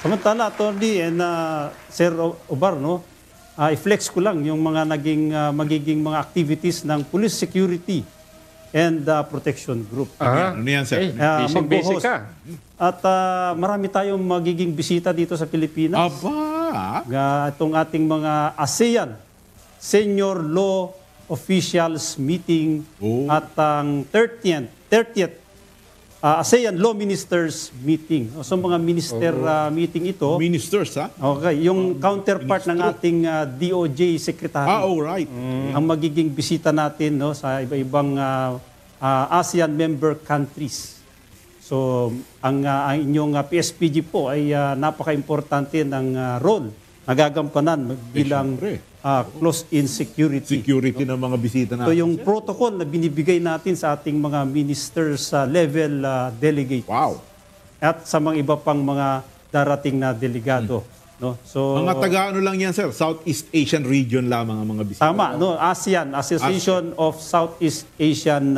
Samantala, Atty. and Sir Obar, no? I-flex ko lang yung mga magiging mga activities ng Police Security and Protection Group. Ano yan, sir? Mag-host. At marami tayong magiging bisita dito sa Pilipinas. Aba! Itong ating mga ASEAN Senior Law Officials Meeting at ang 30th ASEAN Law Ministers Meeting. So mga minister meeting ito. Ministers, ha? Okay, yung counterpart ng ating DOJ Secretary. Alright. Ang magiging bisita natin, no, sa iba-ibang ASEAN member countries. So ang inyong PSPG po ay napaka-importante ng role na gagampanan bilang close-in security. Security ng mga bisita natin. So yung protocol na binibigay natin sa ating mga ministers level delegate. Wow. At sa mga iba pang mga darating na delegado. No? So, mga taga-ano lang yan, sir? Southeast Asian region lamang ang mga bisita. Tama. No? ASEAN, Association of Southeast Asian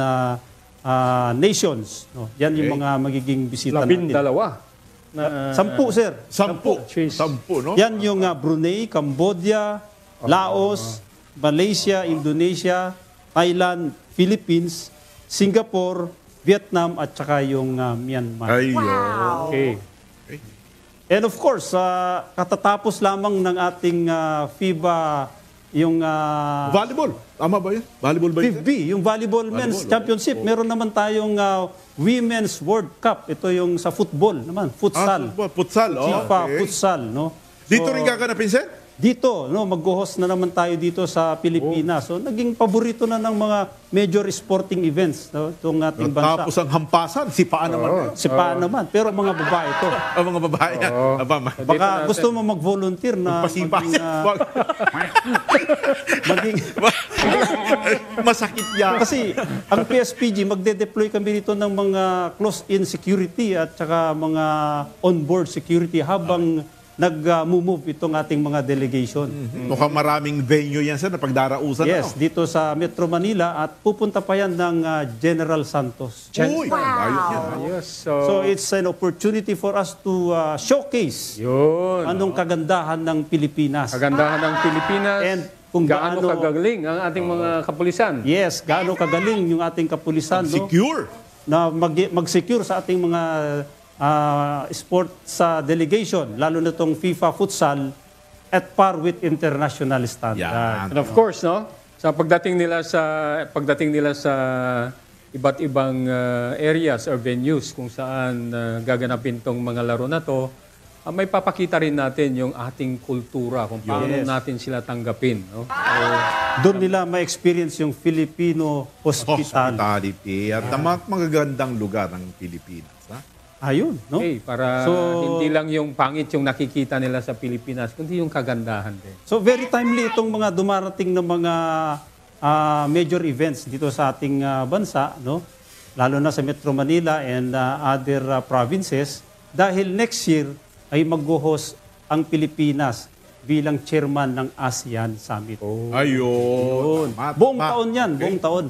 Nations. No? Yan yung mga magiging bisita natin. 12. 10, sir. 10, no? Yan yung Brunei, Cambodia, Laos, Malaysia, Indonesia, Thailand, Philippines, Singapore, Vietnam, at saka yung Myanmar. Wow. Okay. And of course, katatapos lamang ng ating FIBA yung volleyball. Tama ba yun? Volleyball ba yun? FIBB, yung Volleyball Men's Championship. Meron naman tayong Women's World Cup. Ito yung sa football naman, futsal. Futsal, FIFA okay. Futsal, no? Dito rin gaganapin, sir? Dito, no, mag-host na naman tayo dito sa Pilipinas. So naging paborito na ng mga major sporting events, no, itong ating bansa. Tapos ang hampasan, sipaan naman. Sipaan naman, pero mga babae ito. Mga babae yan. Baka gusto mo mag-volunteer na maging masakit yan. Kasi ang PSPG, magde-deploy kami dito ng mga close-in security at saka mga on-board security habang nag-move itong ating mga delegation. Mukhang maraming venue yan, sir, na pagdarausan. Yes, dito sa Metro Manila at pupunta pa yan ng General Santos. Uy, Yes, So it's an opportunity for us to showcase anong kagandahan ng Pilipinas. Kagandahan ng Pilipinas. And kung gaano kagaling ang ating mga kapulisan. Yes, gaano kagaling yung ating kapulisan. Secure. Na mag-secure sa ating mga sports delegation, lalo na itong FIFA Futsal, at par with international standard. And of course, no, sa pagdating nila sa iba't ibang areas or venues kung saan gaganapin tong mga laro na to, may papakita rin natin yung ating kultura, kung paano natin sila tanggapin. No? Doon nila ma-experience yung Filipino hospitality. At magagandang lugar ng Pilipinas. Ha? Ayun, no? Okay, para hindi lang yung pangit yung nakikita nila sa Pilipinas, kundi yung kagandahan din. So very timely itong mga dumarating na mga major events dito sa ating bansa, no? Lalo na sa Metro Manila and other provinces, dahil next year ay mag-host ang Pilipinas bilang chairman ng ASEAN Summit. Ayun. Buong taon yan, buong taon.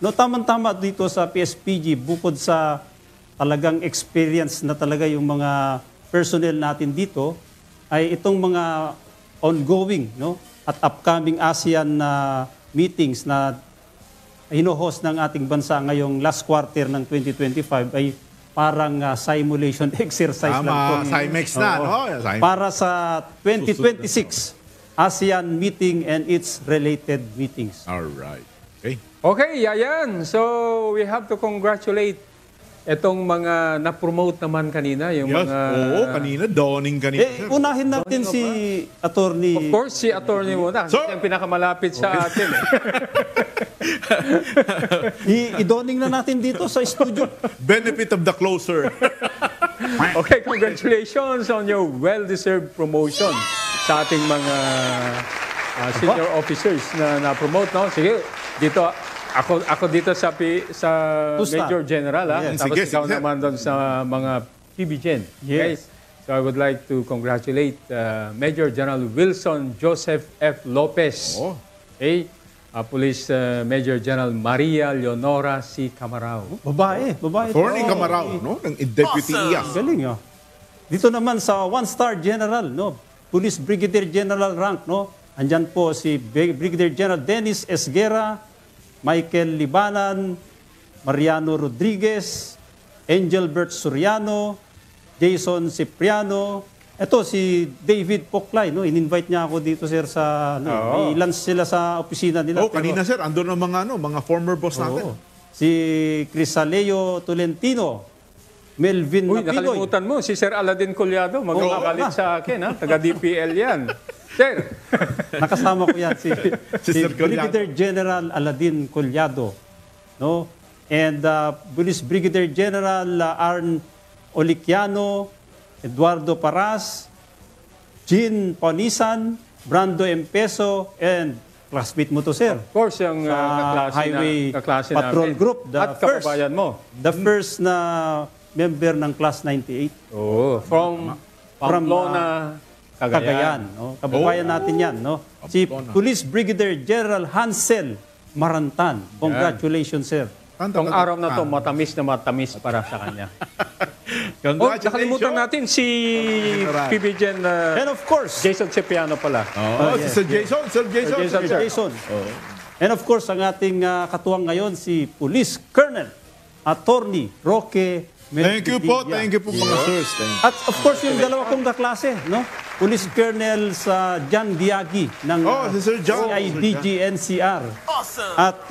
No, tama-tama dito sa PSPG, bukod sa talagang experience na talaga yung mga personnel natin dito, ay itong mga ongoing, no, at upcoming ASEAN meetings na hino-host ng ating bansa ngayong last quarter ng 2025 ay parang simulation exercise lang po. Simex na, no? Para sa 2026 ASEAN meeting and its related meetings. All right. Okay. Okay, ayan. So we have to congratulate itong mga na-promote naman kanina, yung mga... Oo, kanina, dawning kanina. Unahin natin si attorney... Of course, si attorney muna. Kasi yung pinakamalapit sa atin. I-donning na natin dito sa studio. Benefit of the closer. Okay, congratulations on your well-deserved promotion sa ating mga senior officers na na-promote. No? Sige, dito... Ako dito sa Major General, ha? Tapos ikaw naman doon sa mga PBGen. Yes. Okay? So I would like to congratulate Major General Wilson Joseph F. Lopez. Okay? Police Major General Maria Leonora C. Camarao. Babae. Attorney Camarao, no? Ng Deputy IAS. Galing, Dito naman sa one-star general, no? Police Brigadier General rank, no? Andyan po si Brigadier General Dennis Esguera, Michael Libanan, Mariano Rodriguez, Engelbert Soriano, Jason Cipriano. Ito si David Poclay, no? In-invite niya ako dito, sir, sa i-lunch sila sa opisina nila. Kanina, sir, andun ang mga former boss natin. Si Crisaleo Tolentino, Melvin Napiloy. Nakalimutan mo, si Sir Aladin Collado, magkakalit sa akin, ha? Taga-DPL yan. Sir! Nakasama ko yan, si Brigadier General Aladin Collado. No? And Police Brigadier General Arn Oliciano, Eduardo Paras, Jean Ponisan, Brando Empeso, and classmate mo to, sir. Of course, yung Highway Patrol namin. Group. At kababayan mo. The first na member ng Class 98. From Pamplona, Cagayan. No? Kababayan natin yan. No? Si Police Brigadier General Hansel Marantan. Congratulations, sir. Itong araw na to matamis para sa kanya. Nakalimutan natin si PBGen and of course, Jason Cipriano pala. Sir Jason. And of course, ang ating katuwang ngayon, si Police Colonel Attorney Roque Thank you po mga sirs. At of course, yung dalawa kong kaklase, no? Police Colonel sa John Diagi ng si Sir John. CIDG-NCR. At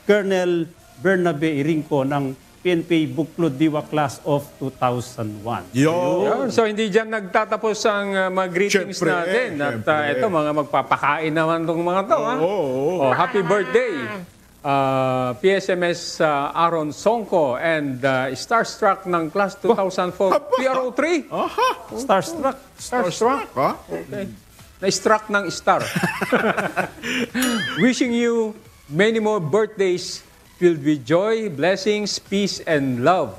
Colonel Bernabe Irinco ng PNP Buklod Diwa Class of 2001. Yun. So hindi dyan nagtatapos ang mga greetings natin. At ito, mga magpapakain naman itong mga to. Happy birthday! PSMS Aaron Songko and Starstruck ng Class 2004 PRO3. Starstruck? Okay. Na-struck ng star. Wishing you many more birthdays filled with joy, blessings, peace, and love.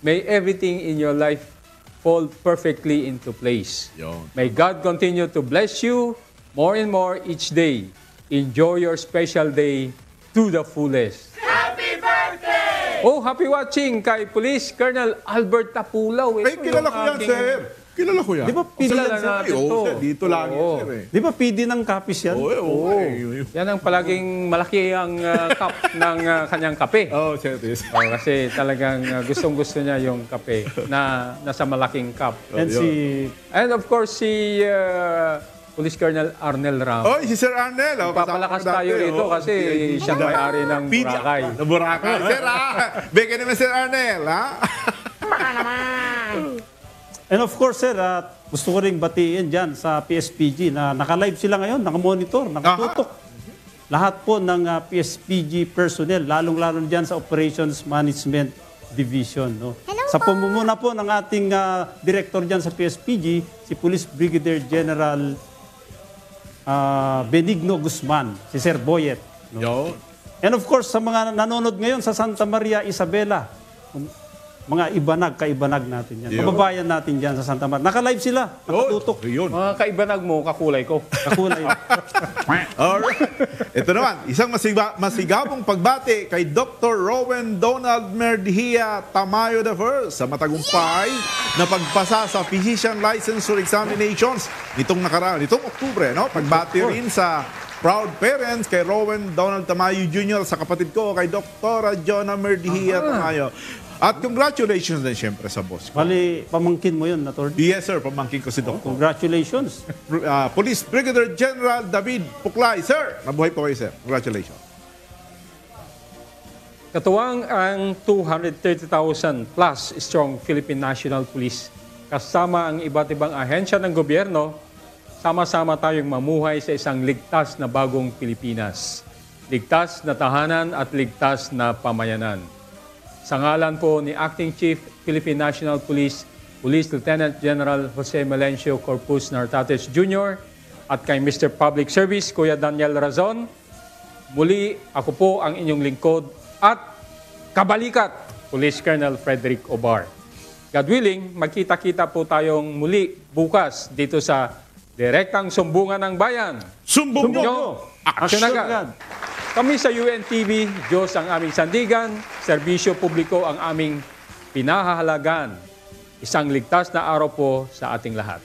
May everything in your life fall perfectly into place. May God continue to bless you more and more each day. Enjoy your special day to the fullest. Happy birthday! Oh, happy watching kay Police Colonel Albert Tapulaw. Ay, kilala ko yan, sir. Kilala ko yan. Di ba PD yan, sir? Dito lang yan, sir. Di ba PD ng kapis yan? Yan ang palaging malaki ang cup ng kanyang kape. Kasi talagang gustong-gusto niya yung kape na nasa malaking cup. And of course, si Police Colonel Arnel Ramos. Si Sir Arnel. Papalakas tayo rito kasi siyang may-ari ng Boracay. Boracay. Sir, bigyan naman Sir Arnel, ha? Baka naman. And of course, sir, gusto ko rin batiin dyan sa PSPG na naka-live sila ngayon, naka-monitor, nakatutok. Lahat po ng PSPG personnel, lalong-lalo dyan sa Operations Management Division. No? Sa pamumuna po ng ating director dyan sa PSPG, si Police Brigadier General Benigno Guzman, si Sir Boyet. No? And of course, sa mga nanonood ngayon sa Santa Maria Isabela, mga ibanag, kaibanag natin yan. Kababayan natin dyan sa Santa Maria. Naka-live sila, nakatutok. Mga kaibanag mo, kakulay ko. Kakulay. Alright. Ito naman, isang masigabong pagbati kay Dr. Rowan Donald Merdihia Tamayo I sa matagumpay na pagpasa sa Physician Licensure Examinations nitong Oktubre. No? Pagbati rin sa proud parents kay Rowan Donald Tamayo Jr. sa kapatid ko kay Dr. Jonah Merdihia Tamayo. At congratulations din siyempre sa boss ko. Bali, pamangkin mo yun, Atty. Yes, sir. Pamangkin ko si Dr. Congratulations. Police Brigadier General David Puklay. Sir, mabuhay po kayo, sir. Congratulations. Katuwang ang 230,000 plus strong Philippine National Police kasama ang iba't ibang ahensya ng gobyerno, sama-sama tayong mamuhay sa isang ligtas na bagong Pilipinas. Ligtas na tahanan at ligtas na pamayanan. Sa ngalan po ni Acting Chief Philippine National Police, Police Lieutenant General Jose Melencio Corpus Nartates Jr. at kay Mr. Public Service, Kuya Daniel Razon, muli ako po ang inyong lingkod at kabalikat, Police Colonel Frederick Obar. God willing, magkita-kita po tayong muli bukas dito sa Direktang Sumbungan ng Bayan. Sumbong nyo! Aksyon agad! Kami sa UNTV, Diyos ang aming sandigan, serbisyo publiko ang aming pinahahalagan. Isang ligtas na araw po sa ating lahat.